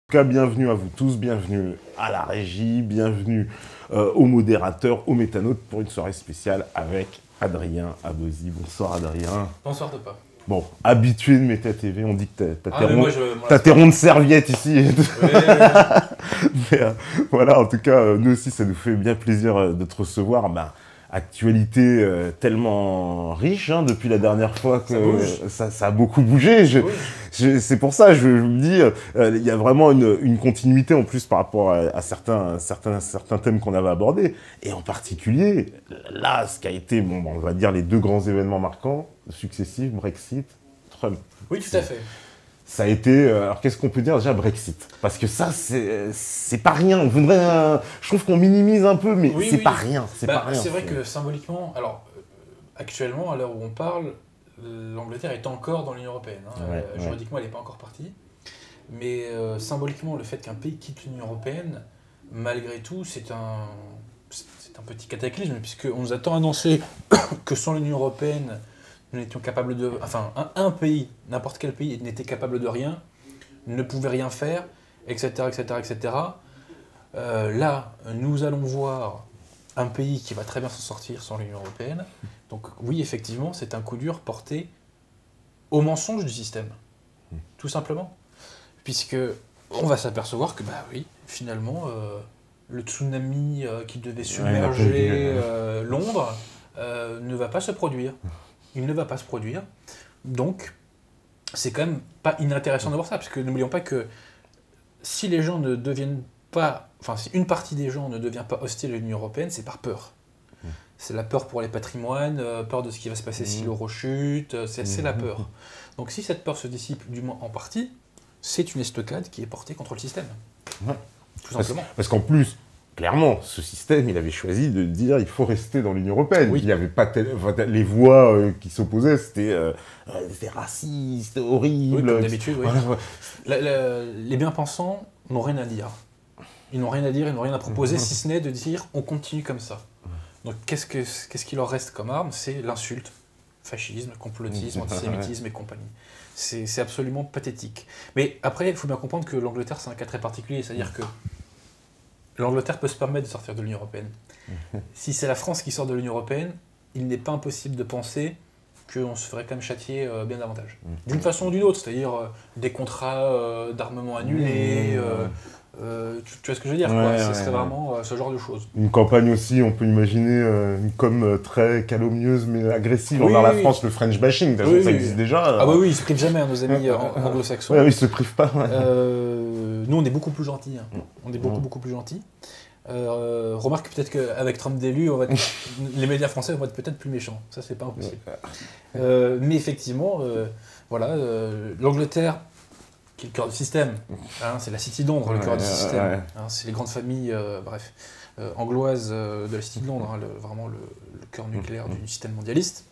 En tout cas, bienvenue à vous tous, bienvenue à la régie, bienvenue aux modérateurs, aux métanautes pour une soirée spéciale avec Adrien Abosi. Bonsoir Adrien. Bonsoir de pas. Bon, habitué de Méta TV, on dit que t'as Ah, tes rondes serviettes ici. Ouais. Mais, voilà, en tout cas, nous aussi, ça nous fait bien plaisir de te recevoir. Bah, actualité tellement riche depuis la dernière fois que ça a beaucoup bougé. C'est pour ça, je me dis, il y a vraiment une continuité en plus par rapport à certains thèmes qu'on avait abordés. Et en particulier, là, ce qui a été, bon, on va dire, les deux grands événements marquants successifs, Brexit, Trump. Oui, tout à fait. Ça a été... alors, qu'est-ce qu'on peut dire déjà, Brexit? Parce que ça, c'est pas rien. On voudrait, je trouve qu'on minimise un peu, mais c'est pas rien. C'est pas rien. C'est vrai que symboliquement, alors, actuellement, à l'heure où on parle, l'Angleterre est encore dans l'Union Européenne. Juridiquement, elle n'est pas encore partie. Mais symboliquement, le fait qu'un pays quitte l'Union Européenne, malgré tout, c'est un petit cataclysme, puisqu'on nous a tant annoncé que sans l'Union Européenne, nous n'étions capables de... Enfin, un pays, n'importe quel pays, n'était capable de rien, ne pouvait rien faire, etc., etc., etc. Là, nous allons voir un pays qui va très bien s'en sortir sans l'Union Européenne. Donc oui, effectivement, c'est un coup dur porté au mensonge du système, tout simplement. Puisque on va s'apercevoir que, bah oui, finalement, le tsunami qui devait submerger Londres ne va pas se produire. Il ne va pas se produire. Donc, c'est quand même pas inintéressant de voir ça, parce que n'oublions pas que si les gens ne deviennent pas, enfin, si une partie des gens ne devient pas hostile à l'Union Européenne, c'est par peur. C'est la peur pour les patrimoines, peur de ce qui va se passer si l'euro chute, c'est la peur. Donc si cette peur se dissipe, du moins en partie, c'est une estocade qui est portée contre le système. Tout simplement. Parce qu'en plus, clairement, ce système, il avait choisi de dire il faut rester dans l'Union Européenne. Oui. Il n'y avait pas les voix qui s'opposaient, c'était raciste, horrible. Oui, comme d'habitude, oui. Les bien-pensants n'ont rien à dire. Ils n'ont rien à dire, ils n'ont rien à proposer, si ce n'est de dire on continue comme ça. Donc qu'est-ce qui leur reste comme arme? C'est l'insulte, fascisme, complotisme, antisémitisme et compagnie. C'est absolument pathétique. Mais après, il faut bien comprendre que l'Angleterre, c'est un cas très particulier, c'est-à-dire que l'Angleterre peut se permettre de sortir de l'Union Européenne. Si c'est la France qui sort de l'Union Européenne, il n'est pas impossible de penser qu'on se ferait quand même châtier bien davantage. D'une façon ou d'une autre, c'est-à-dire des contrats d'armement annulés, tu vois ce que je veux dire, quoi. Ce serait vraiment ce genre de choses. Une campagne aussi, on peut imaginer une com très calomnieuse mais agressive envers la France, le French bashing, ça existe déjà. Ah oui, ils se privent jamais, nos amis anglo-saxons. Oui, ils se privent pas. Nous, on est beaucoup plus gentils. On est beaucoup plus gentils. Remarque peut-être qu'avec Trump d'élu, les médias français vont être peut-être plus méchants. Ça, c'est pas impossible. Mais effectivement, voilà, l'Angleterre, qui est le cœur du système, c'est la City de Londres, le cœur du système. C'est les grandes familles, angloises de la City de Londres, vraiment le cœur nucléaire du système mondialiste.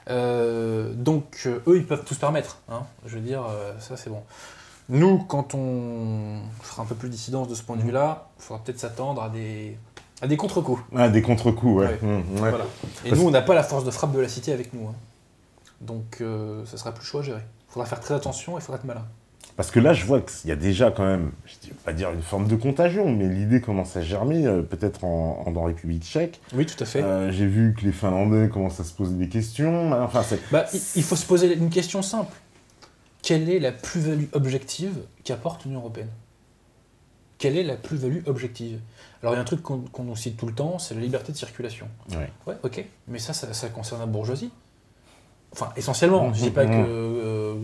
Donc, eux, ils peuvent tout se permettre. Je veux dire, ça, c'est bon. Nous, quand on fera un peu plus de dissidence de ce point de vue-là, il faudra peut-être s'attendre à des contre-coups. Des contre-coups, ouais. Voilà. Et nous, on n'a pas la force de frappe de la City avec nous. Donc, ça sera plus chaud à gérer. Il faudra faire très attention et il faudra être malin. Parce que là, je vois qu'il y a déjà quand même, je ne vais pas dire une forme de contagion, mais l'idée commence à germer, peut-être dans la République tchèque. Oui, tout à fait. J'ai vu que les Finlandais commencent à se poser des questions. Enfin, il faut se poser une question simple. Quelle est la plus-value objective qu'apporte l'Union Européenne? Quelle est la plus-value objective? Alors, il y a un truc qu'on nous cite tout le temps, c'est la liberté de circulation. Ouais, ok. Mais ça concerne la bourgeoisie. Enfin, essentiellement. Je ne dis pas que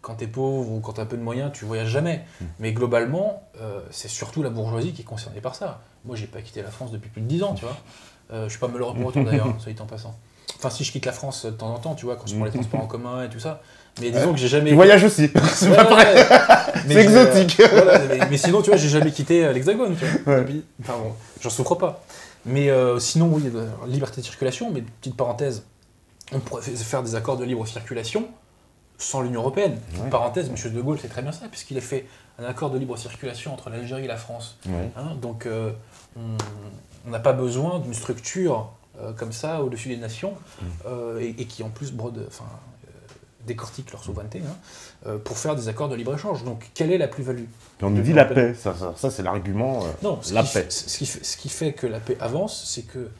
quand tu es pauvre ou quand tu as peu de moyens, tu voyages jamais. Mais globalement, c'est surtout la bourgeoisie qui est concernée par ça. Moi, j'ai pas quitté la France depuis plus de 10 ans, tu vois. Je suis pas malheureux pour autant, d'ailleurs, soit dit en passant. Enfin, si je quitte la France de temps en temps, tu vois, quand je prends les transports en commun et tout ça. Mais disons que j'ai jamais... Tu voyages aussi, c'est pas pareil. C'est exotique. Mais sinon, tu vois, j'ai jamais quitté l'Hexagone, tu vois. Enfin bon, j'en souffre pas. Mais sinon, oui, liberté de circulation, mais petite parenthèse, on pourrait faire des accords de libre circulation sans l'Union Européenne. Petite parenthèse, M. De Gaulle, c'est très bien ça, puisqu'il a fait un accord de libre circulation entre l'Algérie et la France. Donc, on n'a pas besoin d'une structure comme ça, au-dessus des nations, et qui en plus brode... décortiquent leur souveraineté, pour faire des accords de libre-échange. Donc, quelle est la plus-value? On nous dit la paix, ça c'est l'argument, non, la paix. Ce qui fait que la paix avance, c'est que...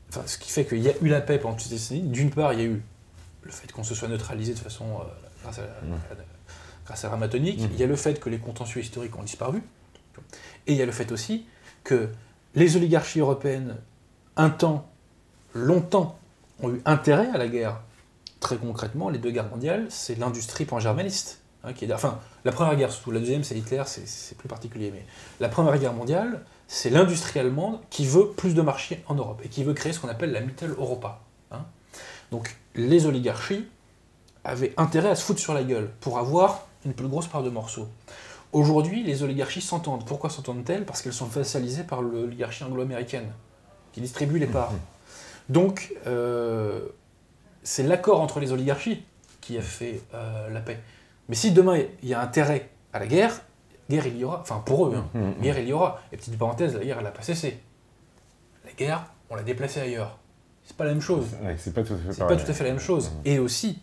Enfin, ce qui fait qu'il y a eu la paix pendant toutes ces décennies, d'une part, il y a eu le fait qu'on se soit neutralisé de façon... grâce à l'arme atomique, il y a le fait que les contentieux historiques ont disparu, et il y a le fait aussi que les oligarchies européennes, longtemps, ont eu intérêt à la guerre. Très concrètement, les 2 guerres mondiales, c'est l'industrie pan-germaniste. Enfin, la première guerre, surtout la deuxième, c'est Hitler, c'est plus particulier, mais la première guerre mondiale, c'est l'industrie allemande qui veut plus de marchés en Europe, et qui veut créer ce qu'on appelle la Mitteleuropa. Donc, les oligarchies avaient intérêt à se foutre sur la gueule, pour avoir une plus grosse part de morceaux. Aujourd'hui, les oligarchies s'entendent. Pourquoi s'entendent-elles? Parce qu'elles sont vassalisées par l'oligarchie anglo-américaine, qui distribue les parts. Donc, c'est l'accord entre les oligarchies qui a fait la paix. Mais si demain, il y a intérêt à la guerre il y aura. Enfin, pour eux, guerre, il y aura. Et petite parenthèse, la guerre, elle n'a pas cessé. La guerre, on l'a déplacée ailleurs. C'est pas la même chose. Ouais, c'est pas tout à fait la même chose. Et aussi,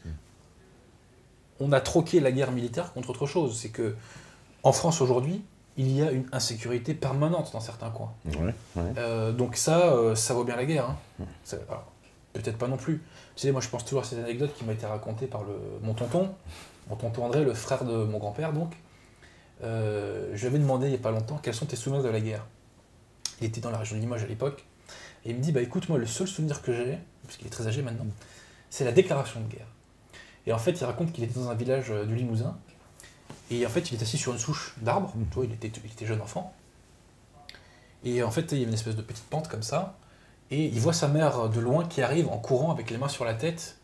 on a troqué la guerre militaire contre autre chose. C'est que, en France aujourd'hui, il y a une insécurité permanente dans certains coins. Donc ça vaut bien la guerre. Peut-être pas non plus. Tu sais, moi je pense toujours à cette anecdote qui m'a été racontée par mon tonton André, le frère de mon grand-père donc. Je lui avais demandé il n'y a pas longtemps quels sont tes souvenirs de la guerre. Il était dans la région de Limoges à l'époque. Et il me dit, bah écoute, moi le seul souvenir que j'ai, parce qu'il est très âgé maintenant, c'est la déclaration de guerre. Et en fait, il raconte qu'il était dans un village du Limousin. Et en fait, il est assis sur une souche d'arbre. Tu vois, il était jeune enfant. Et en fait, il y avait une espèce de petite pente comme ça. Et il voit sa mère de loin qui arrive en courant avec les mains sur la tête,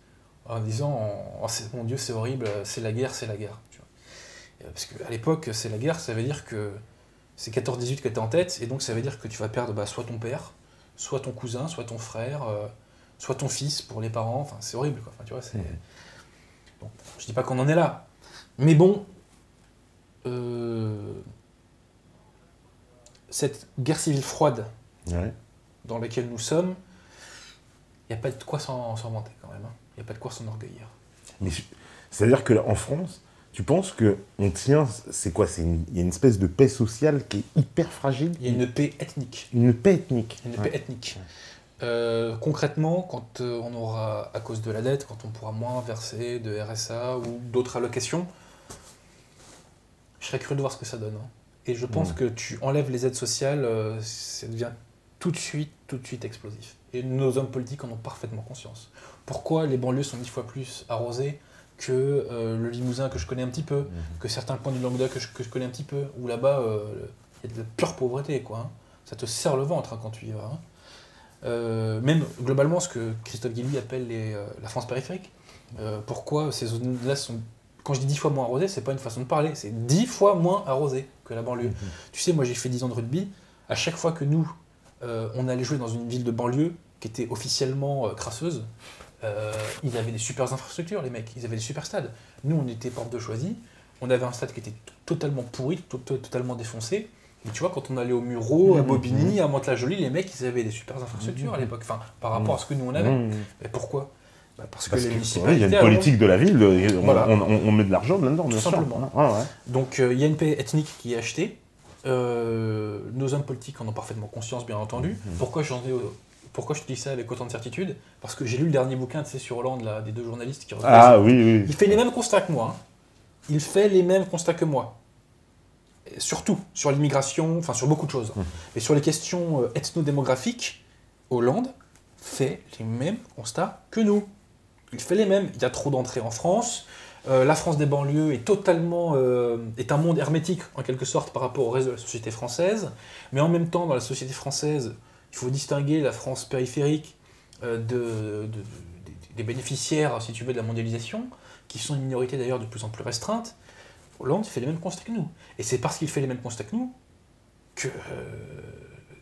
en disant oh, mon Dieu, c'est horrible, c'est la guerre, c'est la guerre. Tu vois. Parce qu'à l'époque, c'est la guerre, ça veut dire que c'est 14-18 que tu es en tête, et donc ça veut dire que tu vas perdre soit ton père, soit ton cousin, soit ton frère, soit ton fils pour les parents. Enfin, c'est horrible, quoi. Enfin, tu vois, c'est... Bon, je dis pas qu'on en est là. Mais bon, cette guerre civile froide dans laquelle nous sommes, il n'y a pas de quoi s'en vanter quand même. Il n'y a pas de quoi s'enorgueillir. Mais c'est-à-dire qu'en France, tu penses qu'on tient... C'est quoi? Il y a une espèce de paix sociale qui est hyper fragile? Il y a une paix ethnique. Une paix ethnique. Une paix ethnique. Concrètement, quand on aura, à cause de la dette, quand on pourra moins verser de RSA ou d'autres allocations, je serais curieux de voir ce que ça donne. Et je pense que tu enlèves les aides sociales, ça devient tout de suite explosif. Et nos hommes politiques en ont parfaitement conscience. Pourquoi les banlieues sont 10 fois plus arrosées que le Limousin que je connais un petit peu, que certains coins du Languedoc que je connais un petit peu, où là-bas, il y a de la pure pauvreté, quoi. Ça te serre le ventre quand tu y vas. Même globalement, ce que Christophe Guilluy appelle la France périphérique. Pourquoi ces zones-là sont... Quand je dis 10 fois moins arrosées, c'est pas une façon de parler, c'est 10 fois moins arrosé que la banlieue. Tu sais, moi j'ai fait 10 ans de rugby, à chaque fois que nous, on allait jouer dans une ville de banlieue qui était officiellement crasseuse, ils avaient des super infrastructures, les mecs, ils avaient des super stades. Nous, on était porte de Choisy, on avait un stade qui était totalement pourri, totalement défoncé. Et tu vois, quand on allait au Mureau, à Bobigny, à Mantes-la-Jolie, les mecs, ils avaient des super infrastructures à l'époque, enfin, par rapport à ce que nous on avait. Mais pourquoi? Parce que les municipalités... Il y a une politique de la ville, on met de l'argent là-dedans, bien sûr. Tout simplement. Donc il y a une paix ethnique qui est achetée. Nos hommes politiques en ont parfaitement conscience, bien entendu. Pourquoi je te dis ça avec autant de certitude? Parce que j'ai lu le dernier bouquin, tu sais, sur Hollande, là, des 2 journalistes qui... oui. Il fait les mêmes constats que moi. Il fait les mêmes constats que moi. Et surtout sur l'immigration, enfin sur beaucoup de choses. Mais sur les questions ethno-démographiques, Hollande fait les mêmes constats que nous. Il fait les mêmes. Il y a trop d'entrées en France. La France des banlieues est totalement... est un monde hermétique, en quelque sorte, par rapport au reste de la société française. Mais en même temps, dans la société française, il faut distinguer la France périphérique des bénéficiaires, si tu veux, de la mondialisation, qui sont une minorité d'ailleurs de plus en plus restreinte. Hollande fait les mêmes constats que nous. Et c'est parce qu'il fait les mêmes constats que nous que...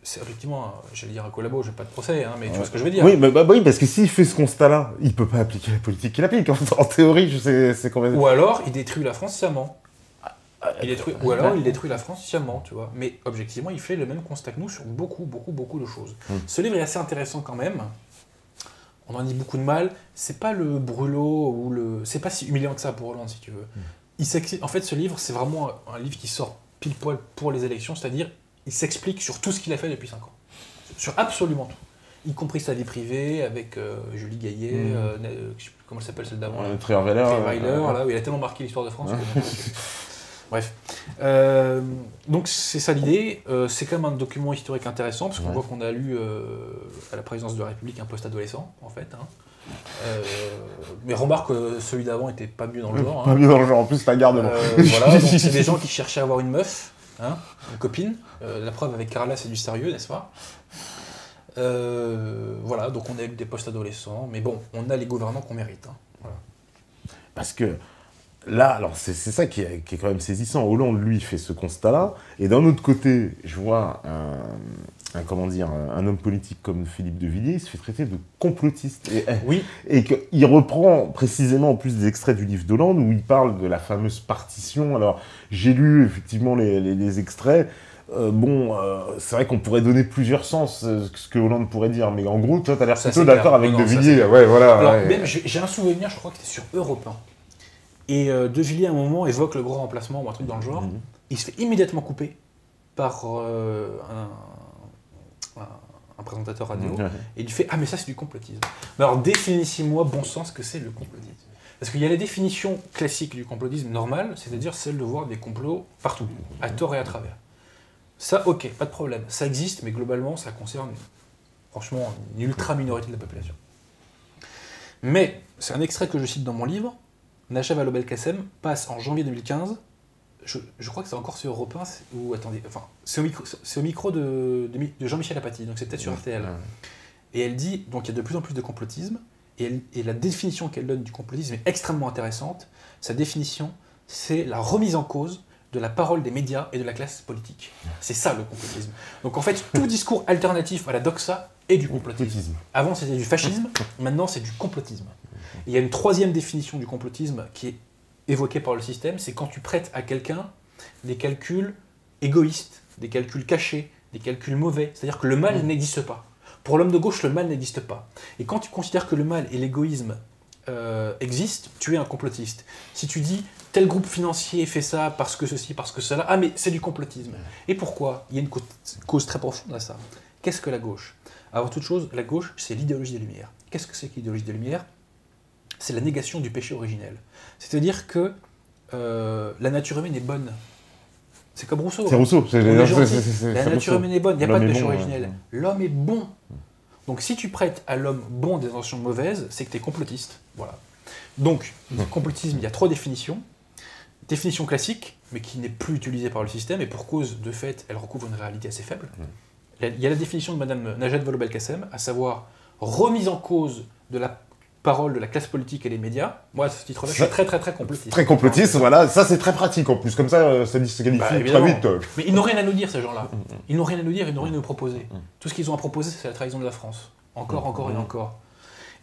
c'est effectivement, j'allais dire un collabo, je n'ai pas de procès, mais tu vois ce que je veux dire. Oui, oui, parce que s'il fait ce constat-là, il ne peut pas appliquer la politique qu'il applique. En théorie, c'est quand même... Ou alors, il détruit la France sciemment. Ou alors, il détruit la France sciemment, tu vois. Mais objectivement, il fait le même constat que nous sur beaucoup de choses. Ce livre est assez intéressant quand même. on en dit beaucoup de mal. C'est pas le brûlot ou le... C'est pas si humiliant que ça pour Hollande, si tu veux. En fait, ce livre, c'est vraiment un livre qui sort pile poil pour les élections, c'est-à-dire il s'explique sur tout ce qu'il a fait depuis 5 ans. Sur absolument tout. Y compris sa vie privée, avec Julie Gaillet, je sais plus comment elle s'appelle celle d'avant. Trierweiler, là où il a tellement marqué l'histoire de France. Bref. Donc c'est ça l'idée. C'est quand même un document historique intéressant, parce qu'on voit qu'on a lu à la présidence de la République un post-adolescent, en fait. Mais remarque, celui d'avant était pas mieux dans le genre. Pas mieux dans le genre, en plus la garde. Voilà, donc c'est des gens qui cherchaient à avoir une meuf, une copine. La preuve avec Carla, c'est du sérieux, n'est-ce pas? Voilà, donc on a eu des post-adolescents, mais bon, on a les gouvernants qu'on mérite. Voilà. Parce que là, alors c'est ça qui est quand même saisissant. Hollande, lui, fait ce constat-là, et d'un autre côté, je vois un homme politique comme Philippe de Villiers, il se fait traiter de complotiste. Et qu'il reprend précisément en plus des extraits du livre d'Hollande où il parle de la fameuse partition. Alors, j'ai lu effectivement les extraits. C'est vrai qu'on pourrait donner plusieurs sens, ce que Hollande pourrait dire, mais en gros, toi, tu as l'air plutôt d'accord avec De Villiers. Ouais, voilà. Alors, même, j'ai un souvenir, je crois que c'était sur Europe 1. Et De Villiers, à un moment, évoque le grand remplacement ou un truc dans le genre. Il se fait immédiatement couper par un présentateur radio, et il fait « Ah, mais ça, c'est du complotisme. » Mais alors, définissez-moi, bon sens, que c'est le complotisme. Parce qu'il y a la définition classique du complotisme normal, c'est-à-dire celle de voir des complots partout, à tort et à travers. Ça, ok, pas de problème. Ça existe, mais globalement, ça concerne, franchement, une ultra-minorité de la population. Mais, c'est un extrait que je cite dans mon livre, Najat Vallaud-Belkacem passe en janvier 2015, je crois que c'est encore sur Europe 1, ou attendez, enfin, c'est au micro de Jean-Michel Apathy, donc c'est peut-être sur RTL. Et elle dit, donc il y a de plus en plus de complotisme, et la définition qu'elle donne du complotisme est extrêmement intéressante. Sa définition, c'est la remise en cause de la parole des médias et de la classe politique. C'est ça le complotisme. Donc en fait, tout discours alternatif à la doxa est du complotisme. Avant c'était du fascisme, maintenant c'est du complotisme. Et il y a une troisième définition du complotisme qui est évoquée par le système, c'est quand tu prêtes à quelqu'un des calculs égoïstes, des calculs cachés, des calculs mauvais. C'est-à-dire que le mal n'existe pas. Pour l'homme de gauche, le mal n'existe pas. Et quand tu considères que le mal et l'égoïsme existent, tu es un complotiste. Si tu dis tel groupe financier fait ça parce que ceci, parce que cela, ah mais c'est du complotisme. Et pourquoi? Il y a une cause très profonde à ça. Qu'est-ce que la gauche? Avant toute chose, la gauche, c'est l'idéologie des Lumières. Qu'est-ce que c'est que l'idéologie des Lumières? C'est la négation du péché originel. C'est-à-dire que la nature humaine est bonne. C'est comme Rousseau. C'est Rousseau. La nature humaine est bonne, il n'y a pas de péché originel. L'homme est bon. Donc si tu prêtes à l'homme bon des intentions mauvaises, c'est que tu es complotiste. Voilà. Donc, le complotisme, il y a 3 définitions. Définition classique, mais qui n'est plus utilisée par le système, et pour cause de fait, elle recouvre une réalité assez faible. Il y a la définition de Mme Najat Vallaud-Belkacem, à savoir remise en cause de la parole de la classe politique et des médias. Moi, à ce titre-là, je suis très complotiste. Très complotiste, voilà. Ça, c'est très pratique en plus. Comme ça se qualifie très vite. Mais ils n'ont rien à nous dire, ces gens-là. Ils n'ont rien à nous dire, ils n'ont rien à nous proposer. Tout ce qu'ils ont à proposer, c'est la trahison de la France. Encore et encore.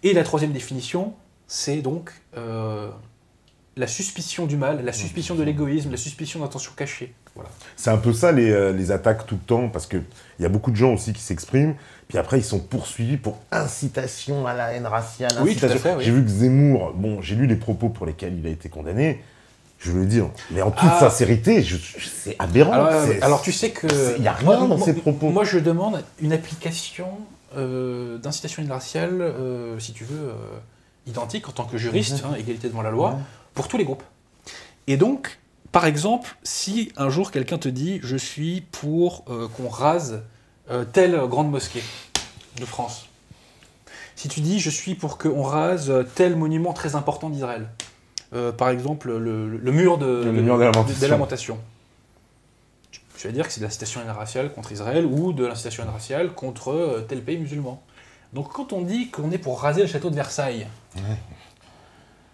Et la troisième définition, c'est donc la suspicion du mal, la suspicion de l'égoïsme, la suspicion d'intention cachée. Voilà. C'est un peu ça les attaques tout le temps, parce qu'il y a beaucoup de gens aussi qui s'expriment, puis après ils sont poursuivis pour incitation à la haine raciale. Oui, tout à fait, oui. J'ai vu que Zemmour, bon, j'ai lu les propos pour lesquels il a été condamné, je veux le dire, mais en toute sincérité, c'est aberrant. Alors tu sais que... Il n'y a rien dans ces propos. Moi je demande une application d'incitation à la haine raciale, si tu veux, identique en tant que juriste, égalité devant la loi, pour tous les groupes. Et donc, par exemple, si un jour quelqu'un te dit « je suis pour qu'on rase telle grande mosquée de France », si tu dis « je suis pour qu'on rase tel monument très important d'Israël », par exemple le mur des lamentations, je vais dire que c'est de l'incitation à la haine raciale contre Israël ou de l'incitation à la haine raciale contre tel pays musulman. Donc quand on dit qu'on est pour raser le château de Versailles,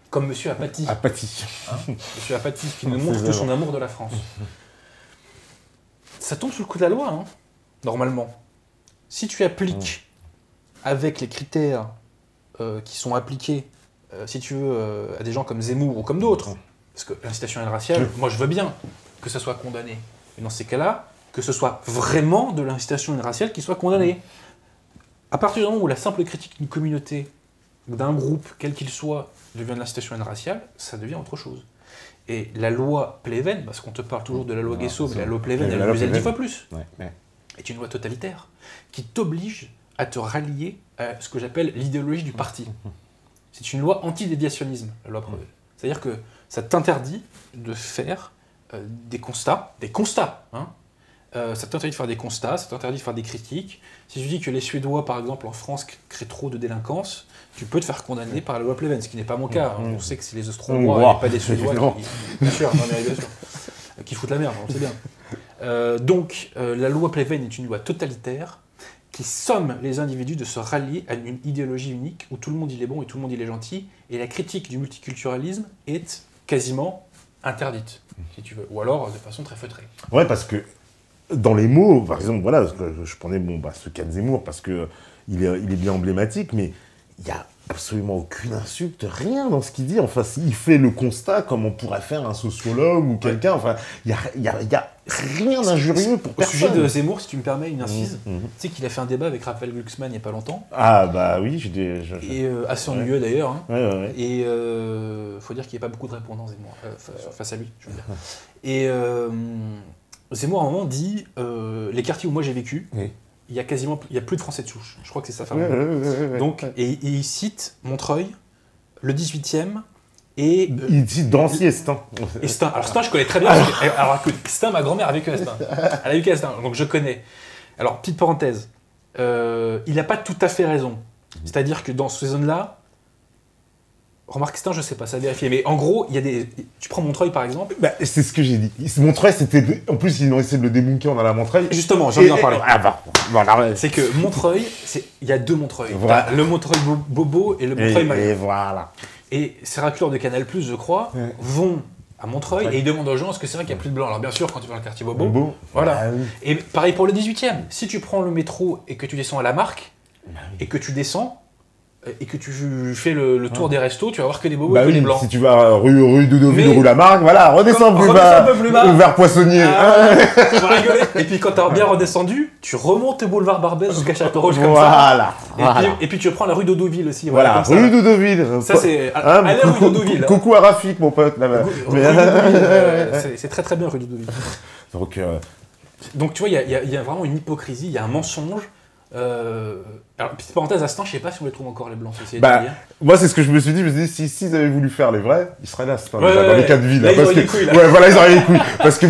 comme M. Apathy. M. Apathy, qui nous montre tout son amour de la France. Ça tombe sous le coup de la loi, normalement. Si tu appliques avec les critères qui sont appliqués, si tu veux, à des gens comme Zemmour ou comme d'autres, parce que l'incitation à la haine raciale, moi je veux bien que ça soit condamné. Mais dans ces cas-là, que ce soit vraiment de l'incitation à la haine raciale qui soit condamné. À partir du moment où la simple critique d'une communauté d'un groupe, quel qu'il soit, devient de l'incitation à une raciale, ça devient autre chose. Et la loi Pleven, parce qu'on te parle toujours de la loi Guesso, mais la loi Pleven, elle est 10 fois plus, est une loi totalitaire qui t'oblige à te rallier à ce que j'appelle l'idéologie du parti. C'est une loi anti-déviationnisme, la loi Pleven. C'est-à-dire que ça t'interdit de faire des constats, hein. Ça t'interdit de faire des constats, ça t'interdit de faire des critiques. Si je dis que les Suédois, par exemple, en France, créent trop de délinquance, tu peux te faire condamner par la loi Pleven, ce qui n'est pas mon cas. On sait que c'est les Austro-Hongrois et pas des Suédois bien sûr, qui foutent la merde, on sait bien. Donc, la loi Pleven est une loi totalitaire qui somme les individus de se rallier à une idéologie unique où tout le monde il est bon et tout le monde il est gentil, et la critique du multiculturalisme est quasiment interdite, si tu veux, ou alors de façon très feutrée. Ouais, parce que dans les mots, par exemple, voilà, je prenais ce cas de Zemmour parce que il est bien emblématique, mais il n'y a absolument aucune insulte, rien dans ce qu'il dit. Enfin, il fait le constat comme on pourrait faire un sociologue ou quelqu'un. Enfin, il n'y a rien d'injurieux pour personne. Au sujet de Zemmour, si tu me permets une incise, tu sais qu'il a fait un débat avec Raphaël Glucksmann il n'y a pas longtemps. Ah bah oui, et assez ennuyeux d'ailleurs. Hein. Ouais. Et faut dire qu'il n'y a pas beaucoup de répondants Zemmour face à lui, je veux dire. Et Zemmour à un moment dit les quartiers où moi j'ai vécu. Il y a plus de Français de souche. Je crois que c'est ça. Donc, et il cite Montreuil, le 18e, et... il cite Drancy et Stein. Alors Stein, je connais très bien. Alors écoute, Stein, ma grand-mère a vécu à Stein. Elle a vécu à Stein, donc je connais. Alors, petite parenthèse, il n'a pas tout à fait raison. C'est-à-dire que dans ces zones-là, remarque Stein, je sais pas, ça a vérifié. Mais en gros, il y a des... Tu prends Montreuil, par exemple. Bah, c'est ce que j'ai dit. Montreuil, c'était... En plus, ils ont essayé de le débunker en allant à Montreuil. Justement, j'ai envie d'en parler. Voilà. C'est que Montreuil, il y a deux Montreuil. Voilà. Le Montreuil Bobo et le Montreuil Malin. Et voilà. Et ces racleurs de Canal+, je crois, vont à Montreuil et ils demandent aux gens est-ce que c'est vrai qu'il n'y a plus de blancs. Alors bien sûr, quand tu vas dans le quartier Bobo, voilà. Ah, oui. Et pareil pour le 18e. Si tu prends le métro et que tu descends à la Marque, et que tu descends, et que tu fais le tour des restos, tu vas voir que des bobos et que des blancs. Si tu vas rue Doudoville, rue Lamarck, voilà, redescends plus bas, vers Poissonnier. Tu vas rigoler. Et puis quand t'as bien redescendu, tu remontes au boulevard Barbès jusqu'à Château-Rouge comme ça. Et puis tu prends la rue Doudoville aussi. Voilà, rue Doudoville. Ça c'est... Allez, rue Doudoville. Coucou à Rafik, mon pote, là-bas. C'est très très bien, rue Doudoville. Donc tu vois, il y a vraiment une hypocrisie, il y a un mensonge. Alors, petite parenthèse, à ce temps, je sais pas si on les trouve encore les blancs. Moi, c'est ce que je me suis dit. S'ils avaient voulu faire les vrais, ils seraient là, dans les quatre villes. Là, ils auraient les couilles. Là. Ouais, voilà, ils auraient les couilles. Parce que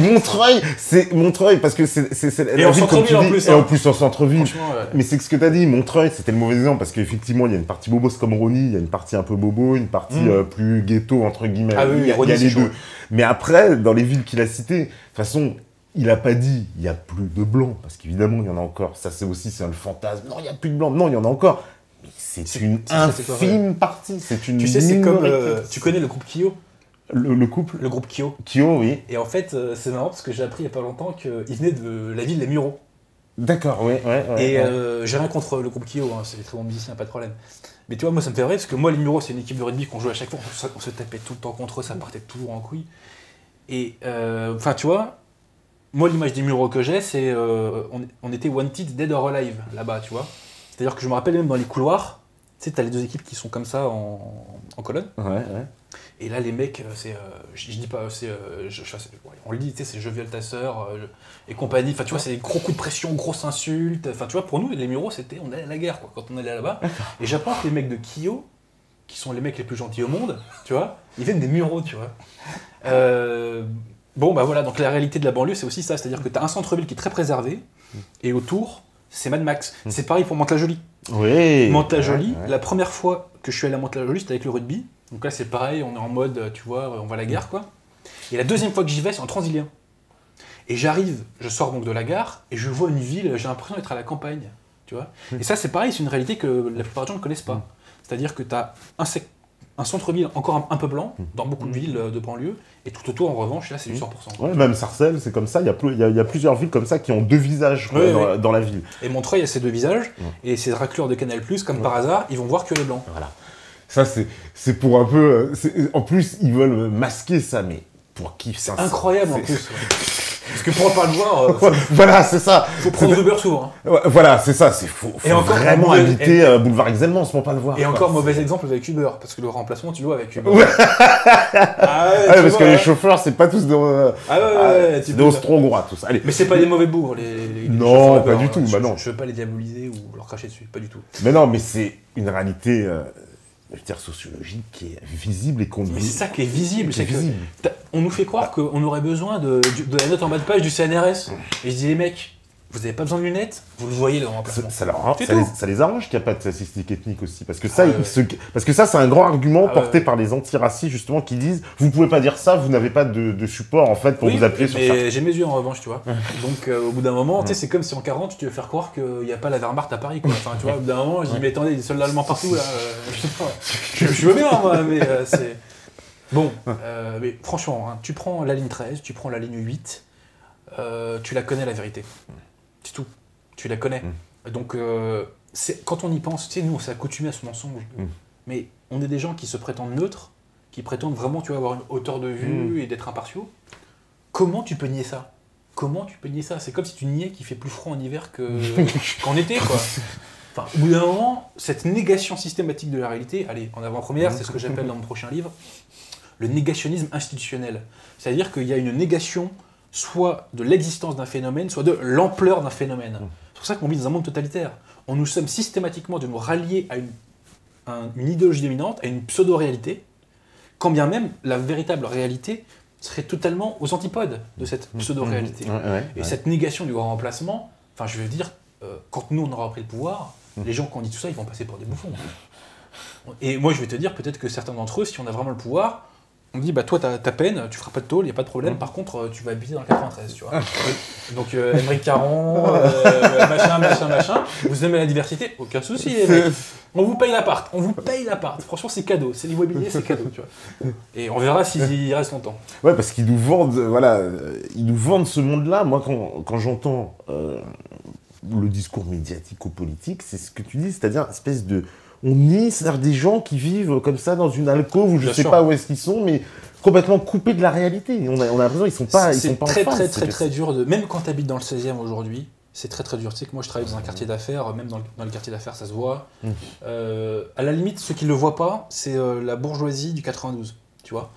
Montreuil, parce que c'est et en centre-ville en plus. Et en plus en centre-ville. Mais c'est ce que t'as dit, Montreuil, c'était le mauvais exemple parce qu'effectivement, il y a une partie bobos comme Rony, il y a une partie un peu bobo, une partie plus ghetto entre guillemets. Ah oui, il y a les deux. Mais après, dans les villes qu'il a citées, de toute façon. Il n'a pas dit il n'y a plus de blancs, parce qu'évidemment il y en a encore. Ça c'est le fantasme. Non, il n'y a plus de blancs. Non, il y en a encore. Mais c'est une infime partie. C'est une. Tu sais, c'est comme. Tu connais le groupe Kyo. Le couple. Le groupe Kyo. Kyo, oui. Et en fait, c'est marrant parce que j'ai appris il n'y a pas longtemps qu'il venait de la ville des Mureaux. D'accord, oui. Et j'ai rien contre le groupe Kyo, hein, c'est des très bons musiciens, pas de problème. Mais tu vois, moi ça me fait rire parce que moi, les Mureaux, c'est une équipe de rugby qu'on jouait à chaque fois. On se tapait tout le temps contre eux, ça partait toujours en couille. Et enfin, tu vois. Moi, l'image des Mureaux que j'ai, c'est on était wanted, dead or alive, là-bas, tu vois. C'est-à-dire que je me rappelle même dans les couloirs, tu sais, t'as les deux équipes qui sont comme ça en colonne. Ouais. Et là, les mecs, je dis pas, on le dit, tu sais, c'est je viole ta sœur et compagnie. Enfin, tu vois, c'est des gros coups de pression, grosses insultes. Enfin, tu vois, pour nous, les Mureaux, c'était, on allait à la guerre, quoi, quand on allait là-bas. Et j'apprends que les mecs de Kyo, qui sont les mecs les plus gentils au monde, tu vois, ils viennent des Mureaux, tu vois. Bon, bah voilà, donc la réalité de la banlieue, c'est aussi ça. C'est-à-dire que tu as un centre-ville qui est très préservé, et autour, c'est Mad Max. C'est pareil pour Mantes-la-Jolie. Oui. Mantes-la-Jolie, la première fois que je suis allé à Mantes-la-Jolie, c'était avec le rugby. Donc là, c'est pareil, on est en mode, tu vois, on va à la gare, quoi. Et la deuxième fois que j'y vais, c'est en Transilien. Et j'arrive, je sors donc de la gare, et je vois une ville, j'ai l'impression d'être à la campagne, tu vois. Et ça, c'est pareil, c'est une réalité que la plupart des gens ne connaissent pas. C'est-à-dire que tu as un centre-ville encore un peu blanc, dans beaucoup de villes de banlieue, et tout autour, en revanche, là, c'est du 100%. Ouais, même Sarcelles, c'est comme ça. Il y a plusieurs villes comme ça qui ont deux visages dans la ville. Et Montreuil a ces deux visages, et ces racleurs de Canal+, comme par hasard, ils vont voir que les blancs. Voilà. Ça, c'est pour un peu... En plus, ils veulent masquer ça, mais pour qui ça... C'est incroyable, en plus. Parce que pour pas le voir, voilà, c'est ça. Faut prendre Uber souvent. Hein. Ouais, voilà, c'est ça. Faut vraiment habiter boulevard Exelmans pour pas le voir. Et quoi. Encore mauvais exemple avec Uber, parce que le remplacement, tu le vois avec Uber. Parce que les chauffeurs, c'est pas tous des Austro-Hongrois, tous. Allez. Mais c'est pas des mauvais bourgs, les non, pas du tout. Bah non. Je veux pas les diaboliser ou leur cracher dessus, pas du tout. Mais non, mais c'est une réalité, je veux dire, sociologique qui est visible et qu'on. Mais c'est ça qui est visible, on nous fait croire qu'on aurait besoin de la note en bas de page du CNRS. Et je dis les mecs, vous n'avez pas besoin de lunettes, vous le voyez le remplacement. Ça les arrange qu'il n'y a pas de statistique ethnique aussi, parce que ça, parce que ça, c'est un grand argument porté par les antiracistes justement qui disent, vous pouvez pas dire ça, vous n'avez pas de support en fait pour vous appuyer sur ça. Mais j'ai mes yeux en revanche, tu vois. Donc au bout d'un moment, tu sais, c'est comme si en 40 tu veux faire croire qu'il n'y a pas la Wehrmacht à Paris, quoi. Enfin, tu vois, au bout d'un moment, je dis mais attendez, il y a des soldats allemands partout là. Je veux bien, moi, mais c'est bon. Mais franchement, hein, tu prends la ligne 13, tu prends la ligne 8, tu la connais la vérité. C'est tout. Tu la connais. Donc, quand on y pense, tu sais, nous, on s'est accoutumé à ce mensonge. Mais on est des gens qui se prétendent neutres, qui prétendent vraiment, tu vois, avoir une hauteur de vue et d'être impartiaux. Comment tu peux nier ça? Comment tu peux nier ça? C'est comme si tu niais qu'il fait plus froid en hiver qu'en été, quoi. Enfin, au bout d'un moment, cette négation systématique de la réalité, allez, en avant-première, c'est ce que j'appelle dans mon prochain livre, le négationnisme institutionnel. C'est-à-dire qu'il y a une négation soit de l'existence d'un phénomène, soit de l'ampleur d'un phénomène. C'est pour ça qu'on vit dans un monde totalitaire. On nous sommes systématiquement de nous rallier à une idéologie dominante, à une pseudo-réalité, quand bien même la véritable réalité serait totalement aux antipodes de cette pseudo-réalité. Et cette négation du grand remplacement, enfin je veux dire, quand nous on aura pris le pouvoir, les gens qui ont dit tout ça, ils vont passer pour des bouffons. Et moi je vais te dire, peut-être que certains d'entre eux, si on a vraiment le pouvoir, on dit, bah toi, ta peine, tu feras pas de tôle, il n'y a pas de problème, par contre, tu vas habiter dans le 93, tu vois. Donc, Émeric Caron, machin, vous aimez la diversité, aucun souci, les mecs. On vous paye l'appart, Franchement, c'est cadeau, c'est l'immobilier, c'est cadeau, tu vois. Et on verra s'ils y restent longtemps. Ouais, parce qu'ils nous vendent, ils nous vendent ce monde-là. Moi, quand j'entends le discours médiatico-politique, c'est ce que tu dis, c'est-à-dire une espèce de... On nie, c'est-à-dire des gens qui vivent comme ça dans une alcôve où je ne sais pas où est-ce qu'ils sont, mais complètement coupés de la réalité. On a l'impression qu'ils ne sont pas en face. C'est très dur. Même quand tu habites dans le 16e aujourd'hui, c'est très dur. Tu sais que moi je travaille dans un quartier d'affaires, même dans le quartier d'affaires ça se voit. À la limite, ceux qui ne le voient pas, c'est la bourgeoisie du 92, tu vois.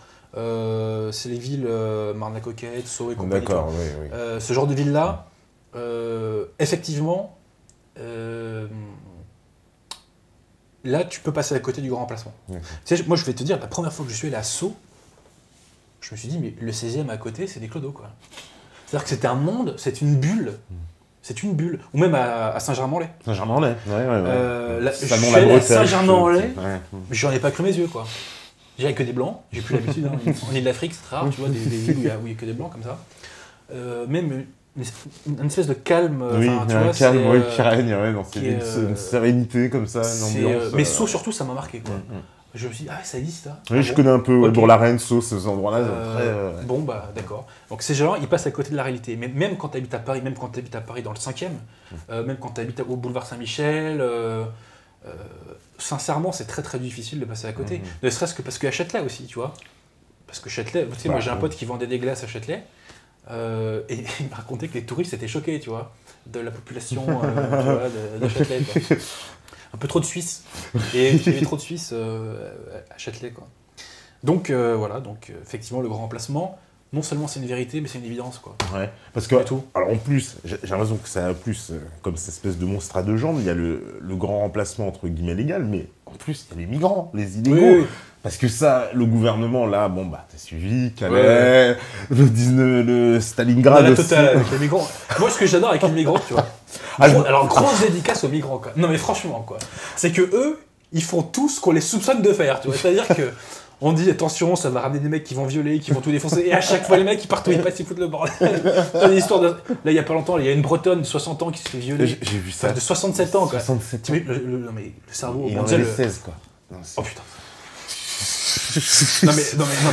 C'est les villes Marne-la-Coquette, Sceaux et compagnie. D'accord, oui. Ce genre de villes-là, effectivement... là, tu peux passer à côté du grand remplacement. Tu sais, moi, je vais te dire, la première fois que je suis allé à Sceaux, je me suis dit, mais le 16e à côté, c'est des clodos, quoi. C'est-à-dire que c'était un monde, c'est une bulle. C'est une bulle. Ou même à Saint-Germain-en-Laye. Saint-Germain-en-Laye, ouais. Je suis allé à Saint-Germain-en-Laye, j'en ai pas cru mes yeux, quoi. J'ai avec que des blancs, j'ai plus l'habitude. Hein. En Île-d'Afrique, c'est rare, tu vois, des villes où il y a que des blancs, comme ça. Même... une espèce de calme, qui règne, une sérénité comme ça, une ambiance. Mais Sceaux surtout, ça m'a marqué, quoi. Je me suis dit, ça existe, ça. Oui, je connais un peu Bourg-la-Reine, Sceaux, ces endroits-là. Bon, bah d'accord. Donc ces gens, ils passent à côté de la réalité. Mais même quand tu habites à Paris, dans le 5e, même quand tu habites au boulevard Saint-Michel, sincèrement, c'est très difficile de passer à côté. Ne serait-ce que parce qu'à Châtelet aussi, tu vois. Parce que Châtelet, tu sais, moi j'ai un pote qui vendait des glaces à Châtelet. Et il m'a raconté que les touristes étaient choqués, tu vois, de la population tu vois, de Châtelet, quoi. Un peu trop de Suisses. Et il y avait trop de Suisses à Châtelet, quoi. Donc voilà, effectivement, le grand remplacement, non seulement c'est une vérité, mais c'est une évidence, quoi. Ouais, parce que, alors en plus, j'ai l'impression que ça a plus, comme cette espèce de monstre à deux jambes, il y a le grand remplacement entre guillemets légal, mais en plus, il y a les migrants, les illégaux. Oui. Parce que ça, le gouvernement, là, bon, bah, t'as suivi, Calais, le Stalingrad aussi. Totale avec les migrants. Moi, ce que j'adore avec les migrants, tu vois. Alors, grosse dédicace aux migrants, quoi. Non, mais franchement, quoi. C'est que eux, ils font tout ce qu'on les soupçonne de faire, tu vois. C'est-à-dire que on dit, attention, ça va ramener des mecs qui vont violer, qui vont tout défoncer. Et à chaque fois, les mecs, ils partent où ils passent, ils foutent le bordel. T'as des histoires de... Là, il y a pas longtemps, il y a une Bretonne de 60 ans qui se fait violer. J'ai vu ça. De 67 ans, quoi. 67 ans. Non, mais le cerveau... Il en a 16, quoi. Non, oh, putain. non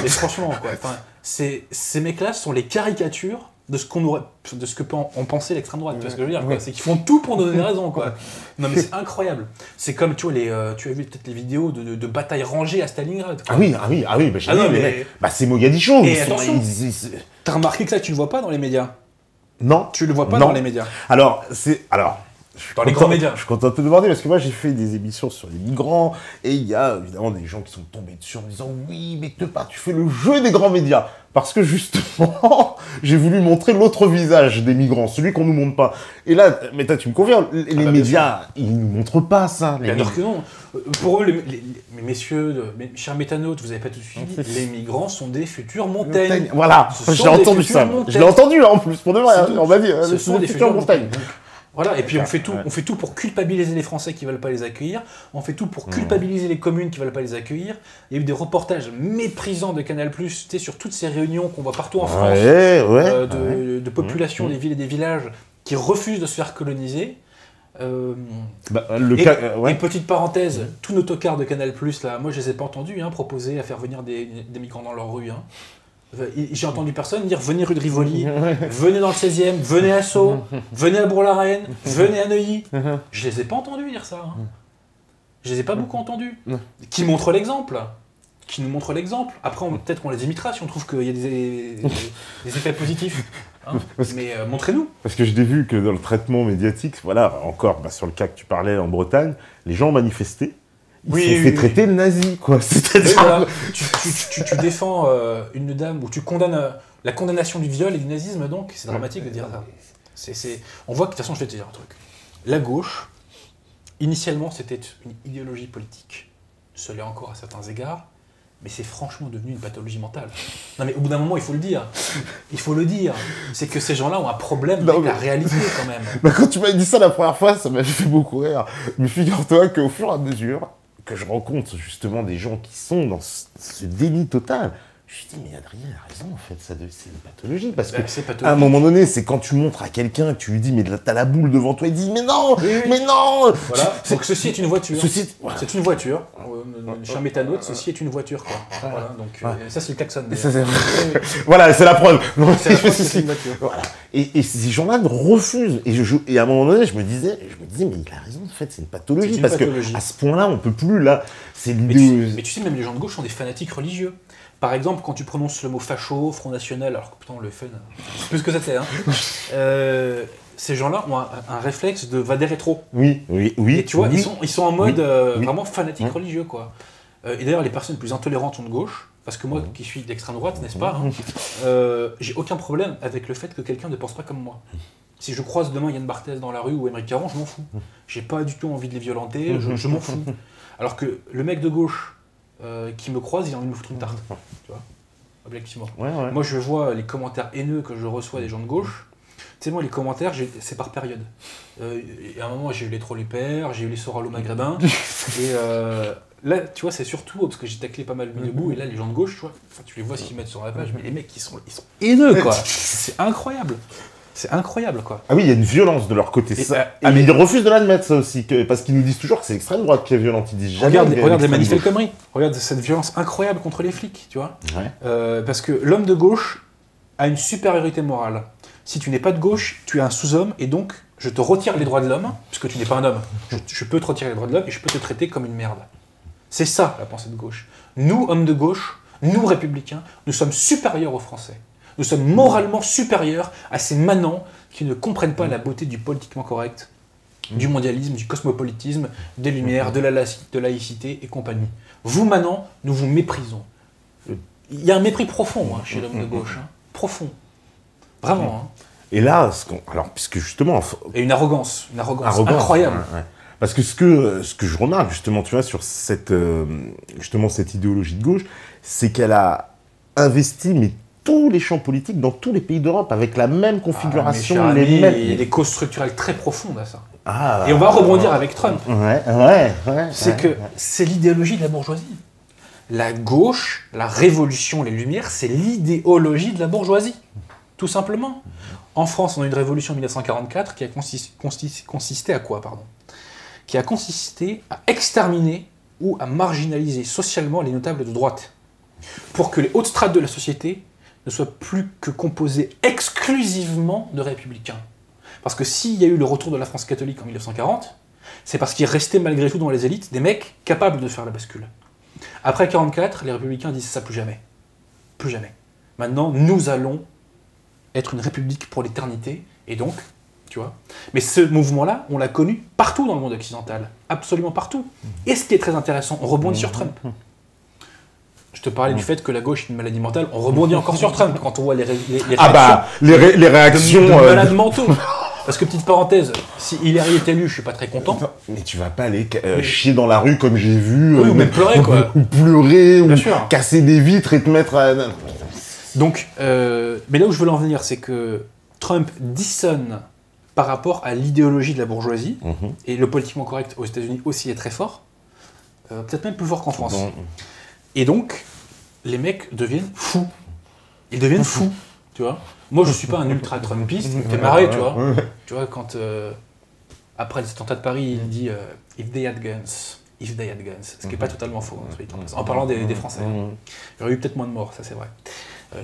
mais franchement, quoi. Enfin, ces mecs-là sont les caricatures de ce que peut en penser l'extrême droite. Tu vois ce que je veux dire, quoi. C'est qu'ils font tout pour nous donner raison, quoi. Non mais c'est incroyable. C'est comme, tu vois, tu as vu peut-être les vidéos de batailles rangées à Stalingrad, quoi. Ah oui, bah, c'est Mogadiscio. Et attention, t'as remarqué que ça, tu le vois pas dans les médias. Non. Tu le vois pas dans les médias. Alors, dans les grands médias. Je suis content de te demander parce que moi j'ai fait des émissions sur les migrants et il y a évidemment des gens qui sont tombés dessus en disant oui mais tu fais le jeu des grands médias parce que justement j'ai voulu montrer l'autre visage des migrants, celui qu'on nous montre pas. Et là, mais toi tu me confirmes, les médias ils nous montrent pas ça. Bien sûr que non. Pour eux, mes messieurs, mes chers métanautes, vous avez pas tout suivi, les migrants sont des futures montagnes. Voilà, j'ai entendu ça. Je l'ai entendu en plus pour de vrai. On m'a dit, ce sont des futures montagnes. Voilà, et puis on fait tout pour culpabiliser les Français qui ne veulent pas les accueillir, on fait tout pour culpabiliser les communes qui ne veulent pas les accueillir. Il y a eu des reportages méprisants de Canal+, tu sais, sur toutes ces réunions qu'on voit partout en France, de populations des villes et des villages qui refusent de se faire coloniser. Et petite parenthèse, tous nos tocards de Canal+, là, moi je les ai pas entendus proposer à faire venir des migrants dans leur rue. J'ai entendu personne dire venez rue de Rivoli, venez dans le 16e, venez à Sceaux, venez à Bourg-la-Reine, venez à Neuilly. Je les ai pas entendus dire ça. Je les ai pas beaucoup entendus. Qui montrent l'exemple. Qui nous montrent l'exemple. Après, peut-être qu'on les imitera si on trouve qu'il y a des effets positifs. Mais montrez-nous. Parce que je l'ai vu que dans le traitement médiatique, voilà, encore sur le cas que tu parlais en Bretagne, les gens ont manifesté. Ils se sont fait traiter de nazis, quoi. C'est-à-dire... Voilà. Tu défends une dame, ou tu condamnes la condamnation du viol et du nazisme, donc c'est dramatique de dire ça. On voit que, de toute façon, je vais te dire un truc. La gauche, initialement, c'était une idéologie politique. Ce l'est encore à certains égards, mais c'est franchement devenu une pathologie mentale. Non mais au bout d'un moment, il faut le dire. Il faut le dire. C'est que ces gens-là ont un problème avec la réalité, quand même. Quand tu m'as dit ça la première fois, ça m'a fait beaucoup rire. Mais figure-toi qu'au fur et à mesure que je rencontre justement des gens qui sont dans ce déni total, je me dis, mais Adrien a raison, en fait, c'est une pathologie. Parce qu'à un moment donné, c'est quand tu montres à quelqu'un que tu lui dis, mais t'as la boule devant toi, il dit, mais non, mais non. Voilà, donc ceci est une voiture. C'est une voiture. Je suis un méthanote, ceci est une voiture, quoi. Voilà, donc ça, c'est le klaxon. Voilà, c'est la preuve. C'est une voiture. Voilà. Et ces gens-là refusent. Et à un moment donné, je me disais, mais il a raison, en fait, c'est une pathologie. Parce qu'à ce point-là, on peut plus, là, c'est l'idée. Mais tu sais, même les gens de gauche sont des fanatiques religieux. Par exemple, quand tu prononces le mot facho, Front National, alors que putain, le fun, c'est plus que ça c'est, ces gens-là ont un réflexe de va des rétro. Oui. Et tu vois, ils sont en mode vraiment fanatique religieux, quoi. Et d'ailleurs, les personnes les plus intolérantes sont de gauche, parce que moi, qui suis d'extrême droite, n'est-ce pas, j'ai aucun problème avec le fait que quelqu'un ne pense pas comme moi. Si je croise demain Yann Barthès dans la rue ou Émeric Caron, je m'en fous. J'ai pas du tout envie de les violenter, je m'en fous. Alors que le mec de gauche qui me croise, il a envie de me foutre une tarte. Tu vois, objectivement. Moi, je vois les commentaires haineux que je reçois des gens de gauche. Tu sais, moi, les commentaires, c'est par période. À un moment, j'ai eu les Trolupères, j'ai eu les Soralo maghrébins. Et là, tu vois, c'est surtout parce que j'ai taclé pas mal mis debout. Et là, les gens de gauche, tu les vois ce qu'ils mettent sur la page, mais les mecs, ils sont haineux, quoi. C'est incroyable. C'est incroyable, quoi. Ah oui, il y a une violence de leur côté. Mais ils refusent de l'admettre, ça aussi, parce qu'ils nous disent toujours que c'est l'extrême droite qui est violente. Ils disent jamais. Regarde les manifs El Khomri. Regarde cette violence incroyable contre les flics, tu vois. Parce que l'homme de gauche a une supériorité morale. Si tu n'es pas de gauche, tu es un sous-homme, et donc je te retire les droits de l'homme, puisque tu n'es pas un homme. Je peux te retirer les droits de l'homme et je peux te traiter comme une merde. C'est ça, la pensée de gauche. Nous, hommes de gauche, nous, républicains, nous sommes supérieurs aux Français. Nous sommes moralement supérieurs à ces manants qui ne comprennent pas la beauté du politiquement correct, du mondialisme, du cosmopolitisme, des Lumières, de la laïcité et compagnie. Vous, manants, nous vous méprisons. Il y a un mépris profond chez l'homme de gauche. Profond. Vraiment. Et là, alors, puisque justement... Et une arrogance incroyable. Parce que ce que je remarque, justement, tu vois, sur cette idéologie de gauche, c'est qu'elle a investi, mais tous les champs politiques dans tous les pays d'Europe avec la même configuration, il y a des causes structurelles très profondes à ça. Et on va rebondir avec Trump. C'est que c'est l'idéologie de la bourgeoisie. La gauche, la révolution, les Lumières, c'est l'idéologie de la bourgeoisie, tout simplement. En France, on a eu une révolution en 1944 qui a consisté à quoi, pardon ? Qui a consisté à exterminer ou à marginaliser socialement les notables de droite, pour que les hautes strates de la société ne soient plus que composées exclusivement de républicains. Parce que s'il y a eu le retour de la France catholique en 1940, c'est parce qu'il restait malgré tout dans les élites des mecs capables de faire la bascule. Après 1944, les républicains disent ça plus jamais. Plus jamais. Maintenant, nous allons être une république pour l'éternité, et donc, tu vois. Mais ce mouvement-là, on l'a connu partout dans le monde occidental, absolument partout. Et ce qui est très intéressant, on rebondit sur Trump. Je te parlais du fait que la gauche est une maladie mentale, on rebondit encore sur Trump quand on voit les réactions de malades mentaux. Parce que, petite parenthèse, si Hillary est élu, je suis pas très content. Mais tu vas pas aller chier dans la rue comme j'ai vu. Oui, ou même pleurer, quoi. Ou pleurer, ou casser des vitres et te mettre à... Donc, mais là où je veux en venir, c'est que Trump dissonne par rapport à l'idéologie de la bourgeoisie, et le politiquement correct aux États-Unis aussi est très fort, peut-être même plus fort qu'en France. Et donc, les mecs deviennent fous. Ils deviennent fous, tu vois. Moi, je suis pas un ultra-trumpiste, ça me fait marrer, tu vois. Tu vois, quand, après les attentats de Paris, il dit « if they had guns », ce qui n'est pas totalement faux, hein, en parlant des Français. Il y aurait eu peut-être moins de morts, ça c'est vrai.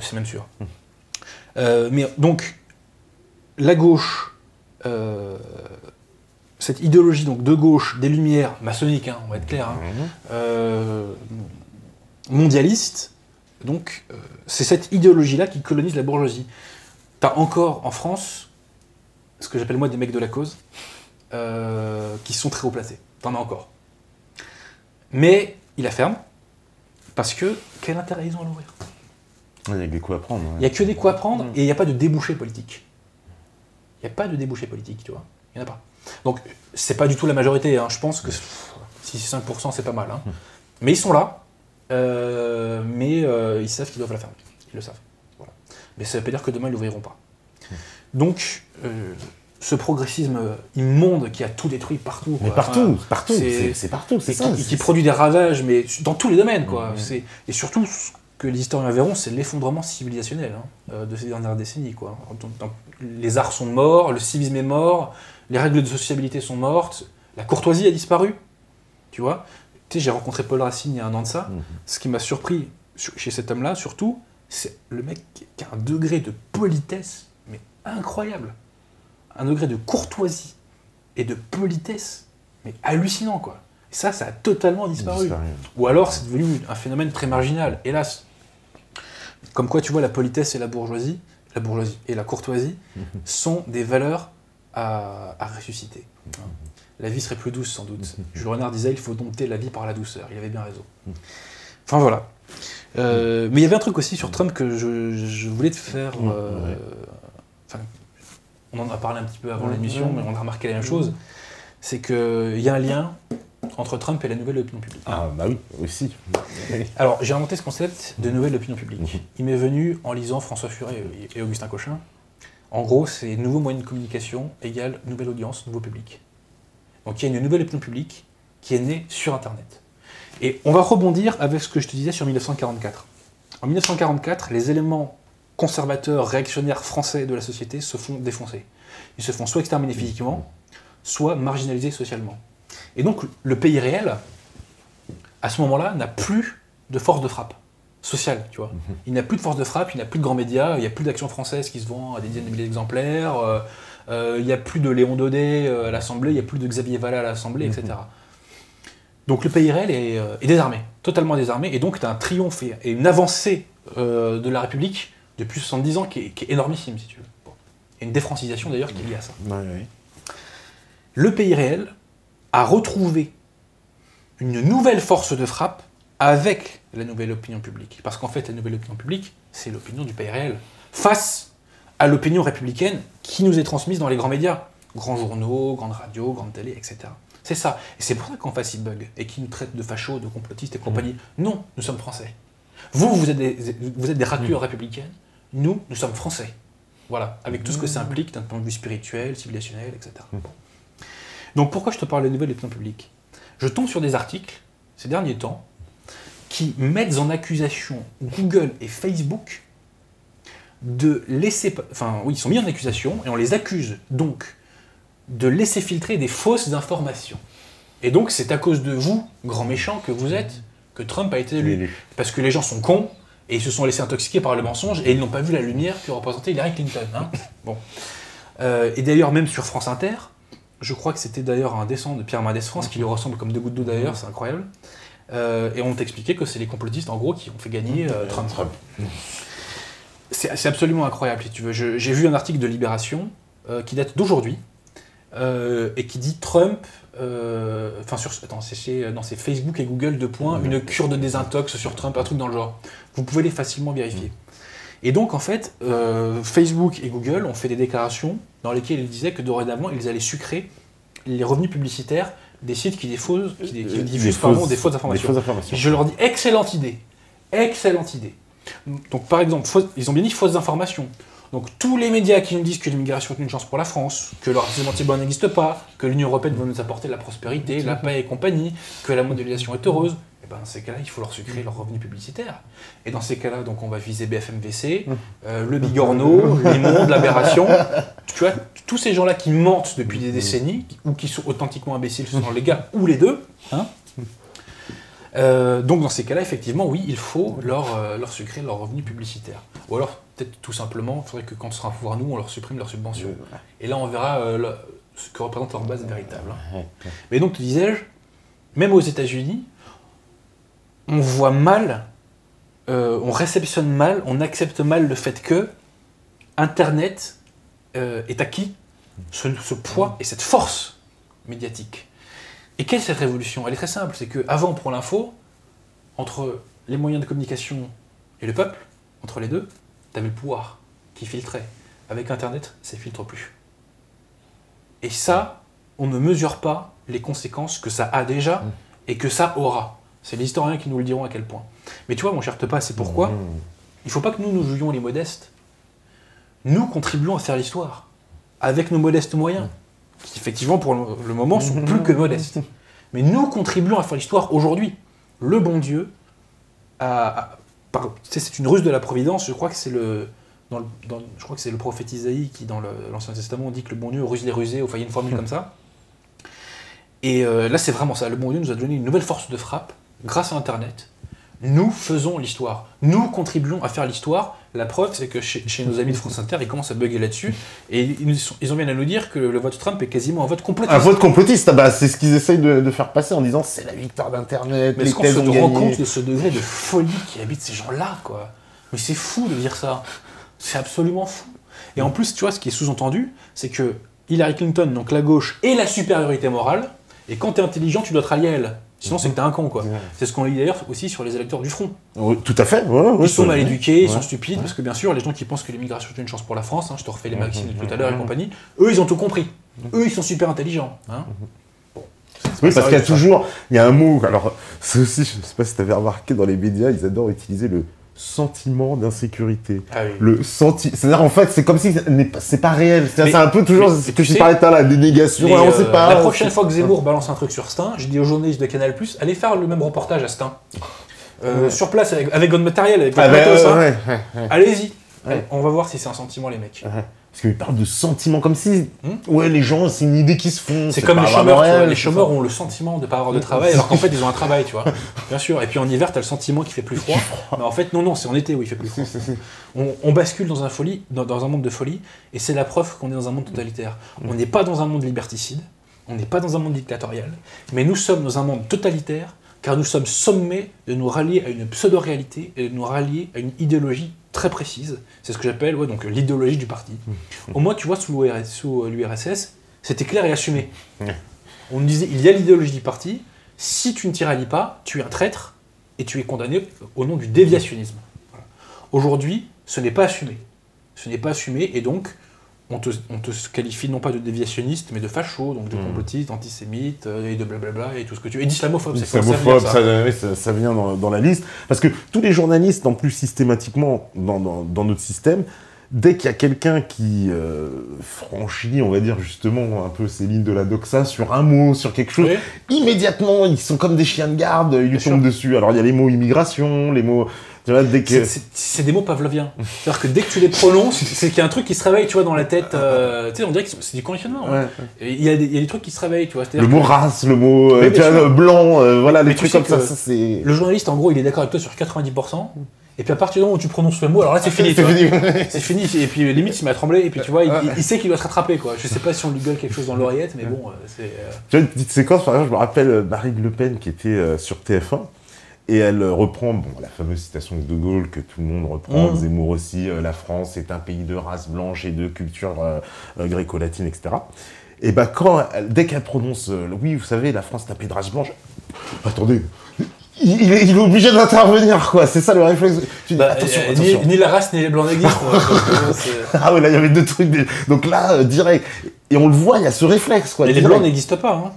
C'est même sûr. Mais donc, la gauche, cette idéologie donc, de gauche, des Lumières, maçonnique, hein, on va être clair, hein, mondialiste, donc c'est cette idéologie-là qui colonise la bourgeoisie. T'as encore en France, ce que j'appelle moi des mecs de la cause, qui sont très haut placés. T'en as encore. Mais il la ferme, parce que quel intérêt ils ont à l'ouvrir? Il y a des coups à prendre. Il n'y a que des coups à prendre, et il n'y a pas de débouché politique. Il n'y a pas de débouché politique, tu vois. Il n'y en a pas. Donc, c'est pas du tout la majorité, hein. Je pense que si c'est 5%, c'est pas mal. Hein. Mais ils sont là, mais ils savent qu'ils doivent la fermer. Ils le savent. Voilà. Mais ça ne veut pas dire que demain, ils ne l'ouvriront pas. Donc, ce progressisme immonde qui a tout détruit partout. Mais quoi. Partout, c'est partout, c'est ça. Qui produit des ravages, mais dans tous les domaines, quoi. Et surtout, ce que les historiens verront, c'est l'effondrement civilisationnel de ces dernières décennies, quoi. Les arts sont morts, le civisme est mort, les règles de sociabilité sont mortes, la courtoisie a disparu, tu vois. Tu sais, j'ai rencontré Paul Racine il y a un an de ça. Ce qui m'a surpris chez cet homme-là, surtout, c'est le mec qui a un degré de politesse, mais incroyable. Un degré de courtoisie et de politesse, mais hallucinant, quoi. Et ça a totalement disparu. Ou alors, c'est devenu un phénomène très marginal, hélas. Comme quoi, tu vois, la politesse et la bourgeoisie et la courtoisie sont des valeurs à ressusciter. La vie serait plus douce, sans doute. Jules Renard disait, il faut dompter la vie par la douceur. Il avait bien raison. Enfin, voilà. Mais il y avait un truc aussi sur Trump que je voulais te faire... on en a parlé un petit peu avant l'émission, mais on a remarqué la même chose. C'est qu'il y a un lien entre Trump et la nouvelle opinion publique. Ah bah oui, aussi. Alors, j'ai inventé ce concept de nouvelle opinion publique. Il m'est venu en lisant François Furet et Augustin Cochin. En gros, c'est nouveau moyen de communication égale nouvelle audience, nouveau public. Donc il y a une nouvelle opinion publique qui est née sur Internet. Et on va rebondir avec ce que je te disais sur 1944. En 1944, les éléments conservateurs, réactionnaires français de la société se font défoncer. Ils se font soit exterminer physiquement, soit marginalisés socialement. Et donc le pays réel, à ce moment-là, n'a plus de force de frappe sociale, tu vois. Il n'a plus de force de frappe, il n'a plus de grands médias, il n'y a plus d'Action française qui se vend à des dizaines de milliers d'exemplaires, il n'y a plus de Léon Daudet à l'Assemblée, il n'y a plus de Xavier Vallat à l'Assemblée, etc. Donc le pays réel est désarmé, totalement désarmé, et donc tu as un triomphe et une avancée de la République depuis 70 ans qui est énormissime, si tu veux. Bon. Et une défrancisation d'ailleurs qui est liée à ça. Le pays réel a retrouvé une nouvelle force de frappe avec la nouvelle opinion publique. Parce qu'en fait, la nouvelle opinion publique, c'est l'opinion du pays réel, face à l'opinion républicaine qui nous est transmise dans les grands médias. Grands journaux, grandes radios, grandes télés, etc. C'est ça. Et c'est pour ça qu'en face, ils bug et qu'ils nous traitent de fachos, de complotistes et compagnie. Non, nous sommes français. Vous êtes des raclures républicaines. Nous sommes français. Voilà, avec tout ce que ça implique d'un point de vue spirituel, civilisationnel, etc. Donc pourquoi je te parle de nouvelle opinion publique? Je tombe sur des articles, ces derniers temps, qui mettent en accusation Google et Facebook de laisser... Enfin, oui, ils sont mis en accusation, et on les accuse donc de laisser filtrer des fausses informations. Et donc c'est à cause de vous, grands méchants que vous êtes, que Trump a été élu. Parce que les gens sont cons, et ils se sont laissés intoxiquer par le mensonge, et ils n'ont pas vu la lumière que représentait Hillary Clinton. Hein. Bon. Et d'ailleurs, même sur France Inter, je crois que c'était d'ailleurs un descendant de Pierre Mendès France, qui lui ressemble comme deux gouttes d'eau d'ailleurs, c'est incroyable. Et on t'expliquait que c'est les complotistes, en gros, qui ont fait gagner Trump. C'est absolument incroyable, si tu veux. J'ai vu un article de Libération qui date d'aujourd'hui et qui dit Trump... c'est Facebook et Google, une cure de désintox sur Trump, un truc dans le genre. Vous pouvez les facilement vérifier. Et donc, en fait, Facebook et Google ont fait des déclarations dans lesquelles ils disaient que dorénavant, ils allaient sucrer les revenus publicitaires des sites qui diffusent des fausses informations. Je leur dis, excellente idée. Excellente idée. Donc, par exemple, ils ont bien dit fausses informations. Donc, tous les médias qui nous disent que l'immigration est une chance pour la France, que le racisme anti-blanc n'existe pas, que l'Union européenne va nous apporter de la prospérité, la paix et compagnie, que la mondialisation est heureuse, et ben dans ces cas-là, il faut leur sucrer leurs revenus publicitaires. Et dans ces cas-là, donc on va viser BFM-VC, le Bigorneau, Les Mondes, l'Aberration. Tu vois, tous ces gens-là qui mentent depuis des décennies, ou qui sont authentiquement imbéciles, ce sont les gars ou les deux. Hein. Donc dans ces cas-là, effectivement, oui, il faut leur sucrer leurs revenus publicitaires. Ou alors, peut-être tout simplement, il faudrait que quand ce sera un pouvoir nous, on leur supprime leurs subventions. Et là, on verra ce que représente leur base véritable. Mais donc, te disais-je, même aux États-Unis, on voit mal, on réceptionne mal, on accepte mal le fait que Internet est acquis ce poids et cette force médiatique. Et quelle est cette révolution? Elle est très simple, c'est qu'avant, pour l'info, entre les moyens de communication et le peuple, entre les deux, tu avais le pouvoir qui filtrait. Avec Internet, ça ne filtre plus. Et ça, on ne mesure pas les conséquences que ça a déjà et que ça aura. C'est les historiens qui nous le diront à quel point. Mais tu vois, mon cher Tepa, c'est pourquoi il ne faut pas que nous jouions les modestes. Nous contribuons à faire l'histoire, avec nos modestes moyens, qui effectivement, pour le moment, sont plus que modestes. Mais nous contribuons à faire l'histoire aujourd'hui. Le bon Dieu c'est une ruse de la providence, je crois que c'est le prophète Isaïe qui, dans l'Ancien Testament, dit que le bon Dieu ruse les rusés, enfin il y a une formule comme ça. Et là c'est vraiment ça, le bon Dieu nous a donné une nouvelle force de frappe, grâce à Internet. Nous faisons l'histoire, nous contribuons à faire l'histoire. La preuve, c'est que chez nos amis de France Inter, ils commencent à bugger là-dessus, et ils ont bien à nous dire que le vote Trump est quasiment un vote complotiste. Un vote complotiste, c'est ce qu'ils essayent de faire passer en disant c'est la victoire d'Internet, mais est-ce qu'on se rend compte de ce degré de folie qui habite ces gens-là, quoi? Mais c'est fou de dire ça, c'est absolument fou. Et en plus, tu vois, ce qui est sous-entendu, c'est que Hillary Clinton, donc la gauche, est la supériorité morale, et quand t'es intelligent, tu dois te rallier à elle. Sinon, c'est que t'es un con, quoi. C'est ce qu'on lit d'ailleurs aussi sur les électeurs du Front. Tout à fait. Ils sont mal éduqués, ils sont stupides, parce que bien sûr, les gens qui pensent que l'immigration est une chance pour la France, je te refais les magazines de tout à l'heure et compagnie, eux, ils ont tout compris. Eux, ils sont super intelligents. Bon, oui, parce qu'il y a un mot, alors, ça aussi, je ne sais pas si tu avais remarqué dans les médias, ils adorent utiliser le sentiment d'insécurité. C'est-à-dire, en fait, c'est comme si c'est pas réel. C'est un peu toujours ce que je parlais tout à l'heure, des négations. On sait pas. La prochaine fois que Zemmour balance un truc sur Stein, je dis aux journalistes de Canal+, allez faire le même reportage à Stein. Sur place, avec votre matériel, avec votre matos. Allez-y. On va voir si c'est un sentiment, les mecs. Parce qu'ils parlent de sentiments, comme si les gens, c'est une idée qui se font. C'est comme les chômeurs. Les chômeurs ont le sentiment de ne pas avoir de travail, alors qu'en fait, ils ont un travail, tu vois. Bien sûr. Et puis en hiver, tu as le sentiment qu'il fait plus froid. Mais en fait, non, c'est en été où il fait plus froid. On bascule dans un monde de folie, et c'est la preuve qu'on est dans un monde totalitaire. On n'est pas dans un monde liberticide, on n'est pas dans un monde dictatorial, mais nous sommes dans un monde totalitaire, car nous sommes sommés de nous rallier à une pseudo-réalité et de nous rallier à une idéologie très précise. C'est ce que j'appelle donc l'idéologie du parti. Au moins, tu vois, sous l'URSS, c'était clair et assumé. On nous disait, il y a l'idéologie du parti, si tu ne t'y rallies pas, tu es un traître et tu es condamné au nom du déviationnisme. Voilà. Aujourd'hui, ce n'est pas assumé. Ce n'est pas assumé, et donc, on te qualifie non pas de déviationniste, mais de facho, donc de complotiste, antisémite, et de blablabla, et tout ce que tu veux. Et d'islamophobe, c'est quoi ça vient dans la liste. Parce que tous les journalistes, en plus systématiquement, dans notre système, dès qu'il y a quelqu'un qui franchit, on va dire justement, un peu ces lignes de la doxa sur un mot, sur quelque chose, immédiatement, ils sont comme des chiens de garde, ils lui tombent dessus. Alors il y a les mots immigration, les mots... Tu vois, c'est des mots pavloviens. C'est-à-dire que dès que tu les prononces, c'est qu'il y a un truc qui se réveille, tu vois, dans la tête. Tu sais, on dirait que c'est du conditionnement. Il y a des trucs qui se réveillent, tu vois. Le mot race, le mot blanc, voilà, les trucs comme ça, c'est... Le journaliste, en gros, il est d'accord avec toi sur 90%. Et puis à partir du moment où tu prononces le mot, alors là c'est fini. C'est fini. Et puis limite il m'a tremblé. Et puis tu vois, il sait qu'il doit se rattraper, quoi. Je sais pas si on lui gueule quelque chose dans l'oreillette, mais bon, c'est. Tu vois, une petite séquence, par exemple, je me rappelle Marine Le Pen qui était sur TF1. Et elle reprend la fameuse citation de De Gaulle que tout le monde reprend, Zemmour aussi, la France est un pays de race blanche et de culture gréco-latine, etc. Et dès qu'elle prononce oui, vous savez, la France est un pays de race blanche, attendez, il est obligé d'intervenir, quoi. C'est ça le réflexe. Tu dis, attention. Ni la race ni les blancs n'existent. Ah ouais, là il y avait deux trucs. Donc là, direct. Et on le voit, il y a ce réflexe, quoi. Mais les blancs n'existent pas. Hein.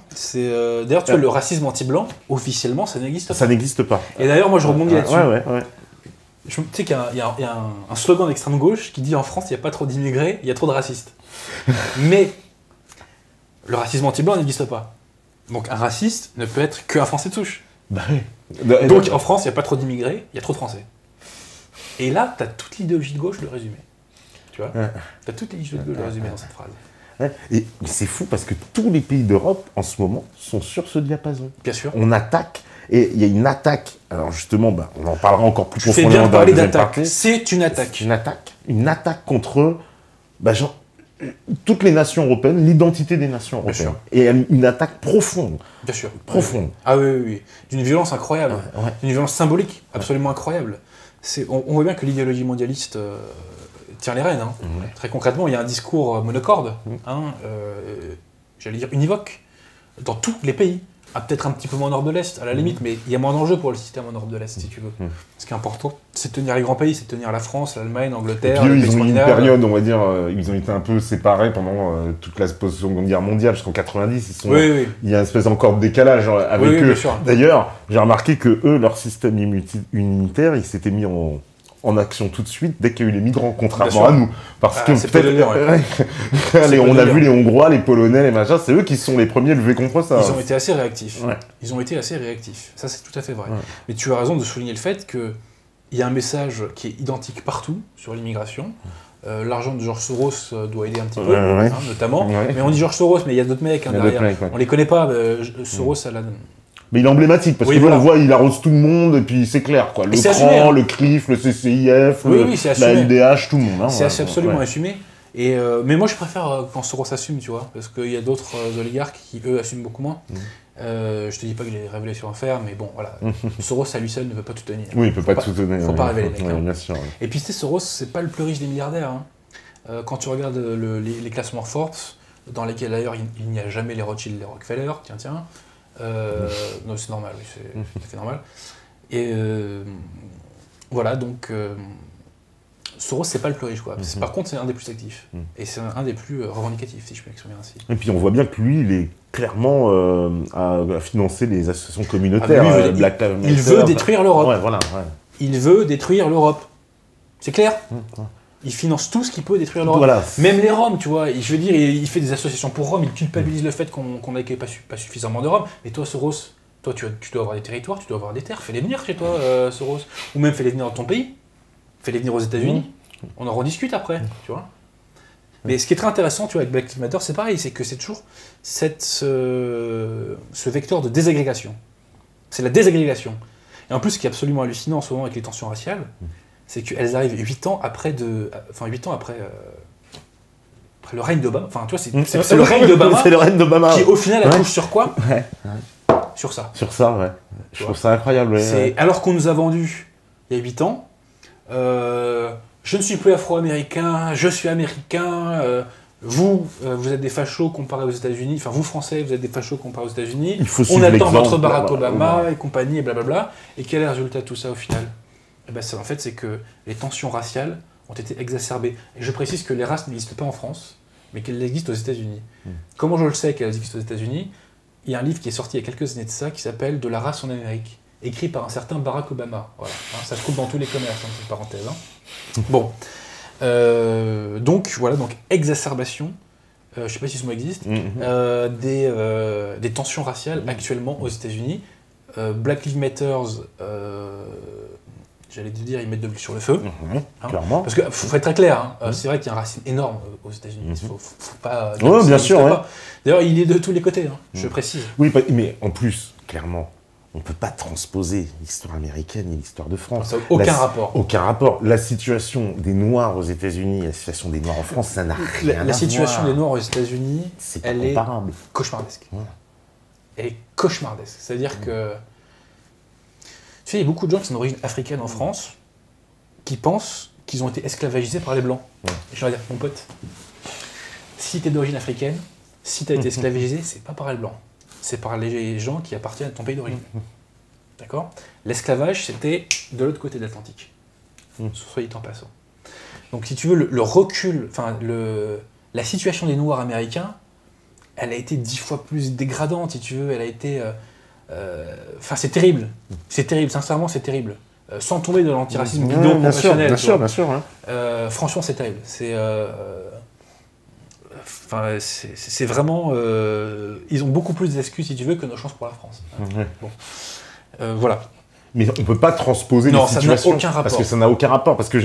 D'ailleurs, tu vois, le racisme anti-blanc, officiellement, ça n'existe pas. Ça n'existe pas. Et d'ailleurs, moi, je rebondis là-dessus. Ouais. Tu sais qu'il y a un slogan d'extrême gauche qui dit en France, il n'y a pas trop d'immigrés, il y a trop de racistes. Mais le racisme anti-blanc n'existe pas. Donc un raciste ne peut être qu'un Français de souche. Bah oui. Donc en France, il n'y a pas trop d'immigrés, il y a trop de Français. Et là, tu as toute l'idéologie de gauche le résumé. Tu vois, tu as toute l'idéologie de gauche le résumé dans cette phrase. Ouais. Et c'est fou parce que tous les pays d'Europe, en ce moment, sont sur ce diapason. Bien sûr. On attaque, et il y a une attaque. Alors justement, on en parlera encore plus profondément. Tu fais bien de parler d'attaque. C'est une attaque. Une attaque contre toutes les nations européennes, l'identité des nations européennes. Et une attaque profonde. Bien sûr. Profonde. Ah oui. D'une violence incroyable. Ouais. D'une violence symbolique absolument incroyable. On voit bien que l'idéologie mondialiste tient les rênes. Hein. Très concrètement, il y a un discours monocorde, j'allais dire univoque, dans tous les pays. Peut-être un petit peu moins au nord de l'Est, à la limite, mais il y a moins d'enjeux pour le système au nord de l'Est, si tu veux. Ce qui est important, c'est de tenir les grands pays, c'est de tenir la France, l'Allemagne, l'Angleterre. Et puis eux, ils ont eu une période, on va dire, ils ont été un peu séparés pendant toute la Seconde Guerre mondiale, jusqu'en 90. Il y a une espèce encore de décalage avec eux. D'ailleurs, j'ai remarqué que eux, leur système immunitaire, il s'était mis en action tout de suite dès qu'il y a eu les migrants, contrairement à nous. Parce que peut-être, on a vu les Hongrois, les Polonais, les machins, c'est eux qui sont les premiers levés contre ça. Ils ont été assez réactifs. Ça, c'est tout à fait vrai. Mais tu as raison de souligner le fait qu'il y a un message qui est identique partout sur l'immigration. L'argent de George Soros doit aider un petit peu, notamment. Mais on dit George Soros, mais il y a d'autres mecs derrière. On les connaît pas. Soros, mais il est emblématique, parce que là, on voit, il arrose tout le monde, et puis c'est clair, quoi. Le CRAN, le CRIF, le CCIF, la LDH, tout le monde. C'est absolument assumé. Mais moi, je préfère quand Soros assume, tu vois, parce qu'il y a d'autres oligarques qui, eux, assument beaucoup moins. Je te dis pas qu'il est révélé sur un fer, mais bon, voilà. Soros, à lui seul, ne peut pas tout tenir. Oui, il peut pas tout tenir. Faut pas révéler les mecs. Bien sûr. Et puis, tu sais, Soros, c'est pas le plus riche des milliardaires. Quand tu regardes les classements Forbes, dans lesquels, d'ailleurs, il n'y a jamais les Rothschild et les Rockefeller, tiens. Non, c'est normal, oui, c'est tout à fait normal. Et voilà, donc Soros, c'est pas le plus riche, quoi. Par contre, c'est un des plus actifs. Et c'est un des plus revendicatifs, si je peux m'exprimer ainsi. Et puis on voit bien que lui, il est clairement à financer les associations communautaires. Il veut détruire l'Europe. Il veut détruire l'Europe. C'est clair. Il finance tout ce qui peut détruire l'Europe. Même les Roms, tu vois. Je veux dire, il fait des associations pour Rome, il culpabilise le fait qu'on n'accueille pas suffisamment de Roms. Mais toi, Soros, tu dois avoir des territoires, tu dois avoir des terres. Fais-les venir chez toi, Soros. Ou même fais-les venir dans ton pays. Fais-les venir aux États-Unis. On en rediscute après, tu vois. Mais ce qui est très intéressant, tu vois, avec Black Lives Matter, c'est pareil, c'est que c'est toujours ce vecteur de désagrégation. C'est la désagrégation. Et en plus, ce qui est absolument hallucinant en ce moment avec les tensions raciales, c'est qu'elles arrivent 8 ans après le règne d'Obama. Enfin, tu vois, c'est le règne d'Obama. C'est le règne d'Obama. Qui, au final, accouche sur quoi ? Sur ça. Sur ça, ouais. Je trouve ça incroyable. Alors qu'on nous a vendu, il y a 8 ans, je ne suis plus afro-américain, je suis américain, vous êtes des fachos comparés aux États-Unis, enfin, vous, Français, vous êtes des fachos comparés aux États-Unis, on attend votre Barack Obama et compagnie, et blablabla. Et quel est le résultat de tout ça, au final ? En fait, c'est que les tensions raciales ont été exacerbées. Et je précise que les races n'existent pas en France, mais qu'elles existent aux États-Unis. Comment je le sais qu'elles existent aux États-Unis ? Il y a un livre qui est sorti il y a quelques années de ça, qui s'appelle « De la race en Amérique », écrit par un certain Barack Obama. Voilà, ça se trouve dans tous les commerces, petite parenthèse. Bon. Donc, exacerbation, je ne sais pas si ce mot existe, des tensions raciales actuellement aux États-Unis. Black Lives Matter, j'allais te dire, ils mettent de l'huile sur le feu. Clairement. Parce qu'il faut être très clair, c'est vrai qu'il y a un racisme énorme aux États-Unis. Il ne faut pas. Bien sûr. D'ailleurs, il est de tous les côtés, je précise. Oui, mais en plus, clairement, on ne peut pas transposer l'histoire américaine et l'histoire de France. Ça n'a aucun rapport. Aucun rapport. La situation des Noirs aux États-Unis et la situation des Noirs en France, ça n'a rien à voir. La situation des Noirs aux États-Unis, elle est cauchemardesque. Elle est cauchemardesque. C'est-à-dire que Tu sais, il y a beaucoup de gens qui sont d'origine africaine en France qui pensent qu'ils ont été esclavagisés par les Blancs. Ouais. Et je vais dire, mon pote, si tu es d'origine africaine, si tu as été esclavagisé, c'est pas par les Blancs. C'est par les gens qui appartiennent à ton pays d'origine. D'accord? L'esclavage, c'était de l'autre côté de l'Atlantique. Soit dit en passant. Donc, si tu veux, le recul, enfin, la situation des Noirs américains, elle a été 10 fois plus dégradante, si tu veux. Elle a été... Enfin, c'est terrible. C'est terrible, sincèrement, c'est terrible. Sans tomber de l'antiracisme bidon professionnel. Bien sûr. Hein. Franchement, c'est terrible. C'est vraiment... ils ont beaucoup plus d'excuses, si tu veux, que nos chances pour la France. Bon. Voilà. Mais on ne peut pas transposer les situations. Ça n'a aucun rapport. Parce que ça n'a aucun rapport. Parce que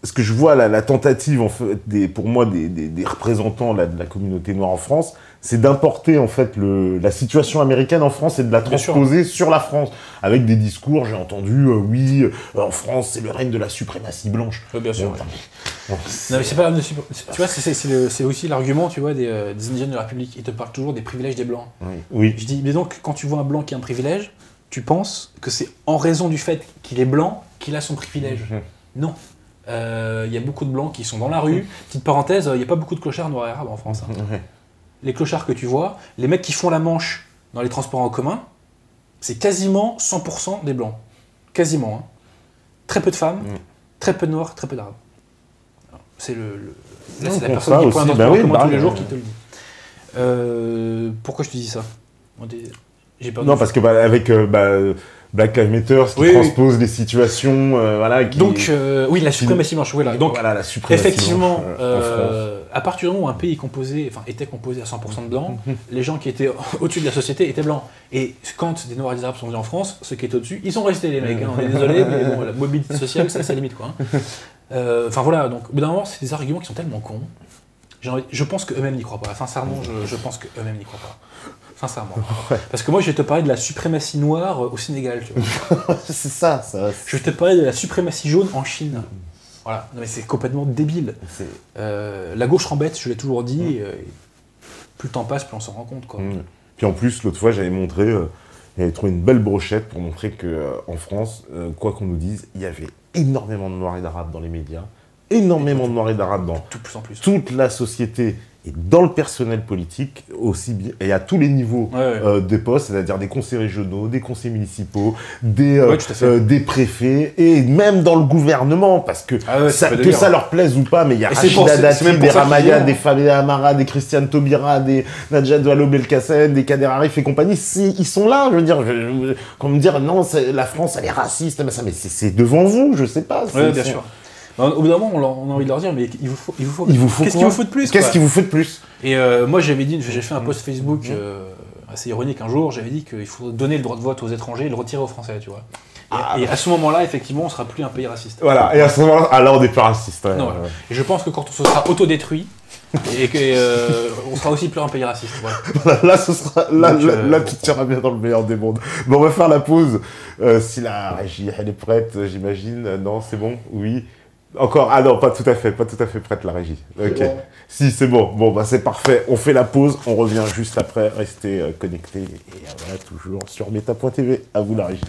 ce que je vois, la tentative, en fait, pour moi, des représentants de la communauté noire en France, c'est d'importer en fait la situation américaine en France et de la transposer sur la France. Avec des discours, j'ai entendu, en France, c'est le règne de la suprématie blanche. Bien sûr. Non, mais c'est pas... Tu vois, c'est aussi l'argument, tu vois, des indigènes de la République. Ils te parlent toujours des privilèges des Blancs. Oui. Je dis, mais donc, quand tu vois un Blanc qui a un privilège, tu penses que c'est en raison du fait qu'il est blanc qu'il a son privilège. Non. Il y a beaucoup de Blancs qui sont dans la rue. Petite parenthèse, il n'y a pas beaucoup de clochards noirs et arabes en France. Hein. Les clochards que tu vois, les mecs qui font la manche dans les transports en commun, c'est quasiment 100% des Blancs. Quasiment. Hein. Très peu de femmes, très peu de Noirs, très peu d'Arabes. C'est là, c'est la personne qui pointe dans le transport en commun tous les jours qui te le dit. Pourquoi je te dis ça? Non, parce que avec Black Lives Matter, qui transpose les situations, voilà. Donc, oui, la suprématie blanche, voilà. Donc, voilà, la suprématie effectivement, à partir du moment où un pays était composé à 100% de blancs, les gens qui étaient au-dessus de la société étaient blancs. Et quand des Noirs et des Arabes sont venus en France, ceux qui étaient au-dessus, ils sont restés, les mecs. Hein, on est désolé, mais bon, la mobilité sociale, ça limite, quoi. Enfin, voilà, donc, au bout d'un moment, c'est des arguments qui sont tellement cons. Je pense qu'eux-mêmes n'y croient pas. Sincèrement, je pense qu'eux-mêmes n'y croient pas. Sincèrement. Parce que moi, je vais te parler de la suprématie noire au Sénégal. Tu vois. C'est ça. Je vais te parler de la suprématie jaune en Chine. Voilà. Non, mais c'est complètement débile. La gauche rembête, je l'ai toujours dit. Plus le temps passe, plus on s'en rend compte. Quoi. Puis en plus, l'autre fois, j'avais trouvé une belle brochette pour montrer qu'en France, quoi qu'on nous dise, il y avait énormément de Noirs et d'Arabes dans les médias, énormément de Noirs et d'Arabes dans toute la société. Et dans le personnel politique, aussi bien, et à tous les niveaux des postes, c'est-à-dire des conseils régionaux, des conseils municipaux, des préfets, et même dans le gouvernement, parce que ça leur plaise ou pas, mais il y a Rachida Dati, des Ramaya, des Fabien Amara, des Christiane Taubira, des Nadja Doualo-Belkacem, des Kader Arif et compagnie, ils sont là, je veux dire, quand me dire, non, la France, elle est raciste, mais c'est devant vous, je sais pas. Oui, bien sûr. Au bout d'un moment, on a envie de leur dire, mais il vous faut qu'est-ce qu'il vous faut de plus? Qu'est-ce qu'il vous faut de plus? Et moi, j'ai fait un post Facebook assez ironique un jour, j'avais dit qu'il faut donner le droit de vote aux étrangers et le retirer aux Français, tu vois. Et à ce moment-là, effectivement, on sera plus un pays raciste. Voilà, et à ce moment-là, alors on n'est plus raciste. Ouais, non, Et je pense que quand on se sera autodétruit, on sera aussi plus un pays raciste. Voilà. Là, tu tireras bien dans le meilleur des mondes. Bon, on va faire la pause. Si la régie, elle est prête, j'imagine. Non, c'est bon? Oui. Encore? Ah non, pas tout à fait prête la régie. Ok. Bon. Si, c'est bon. Bon, bah c'est parfait. On fait la pause, on revient juste après. Restez connectés et voilà, toujours sur meta.tv. À vous la régie.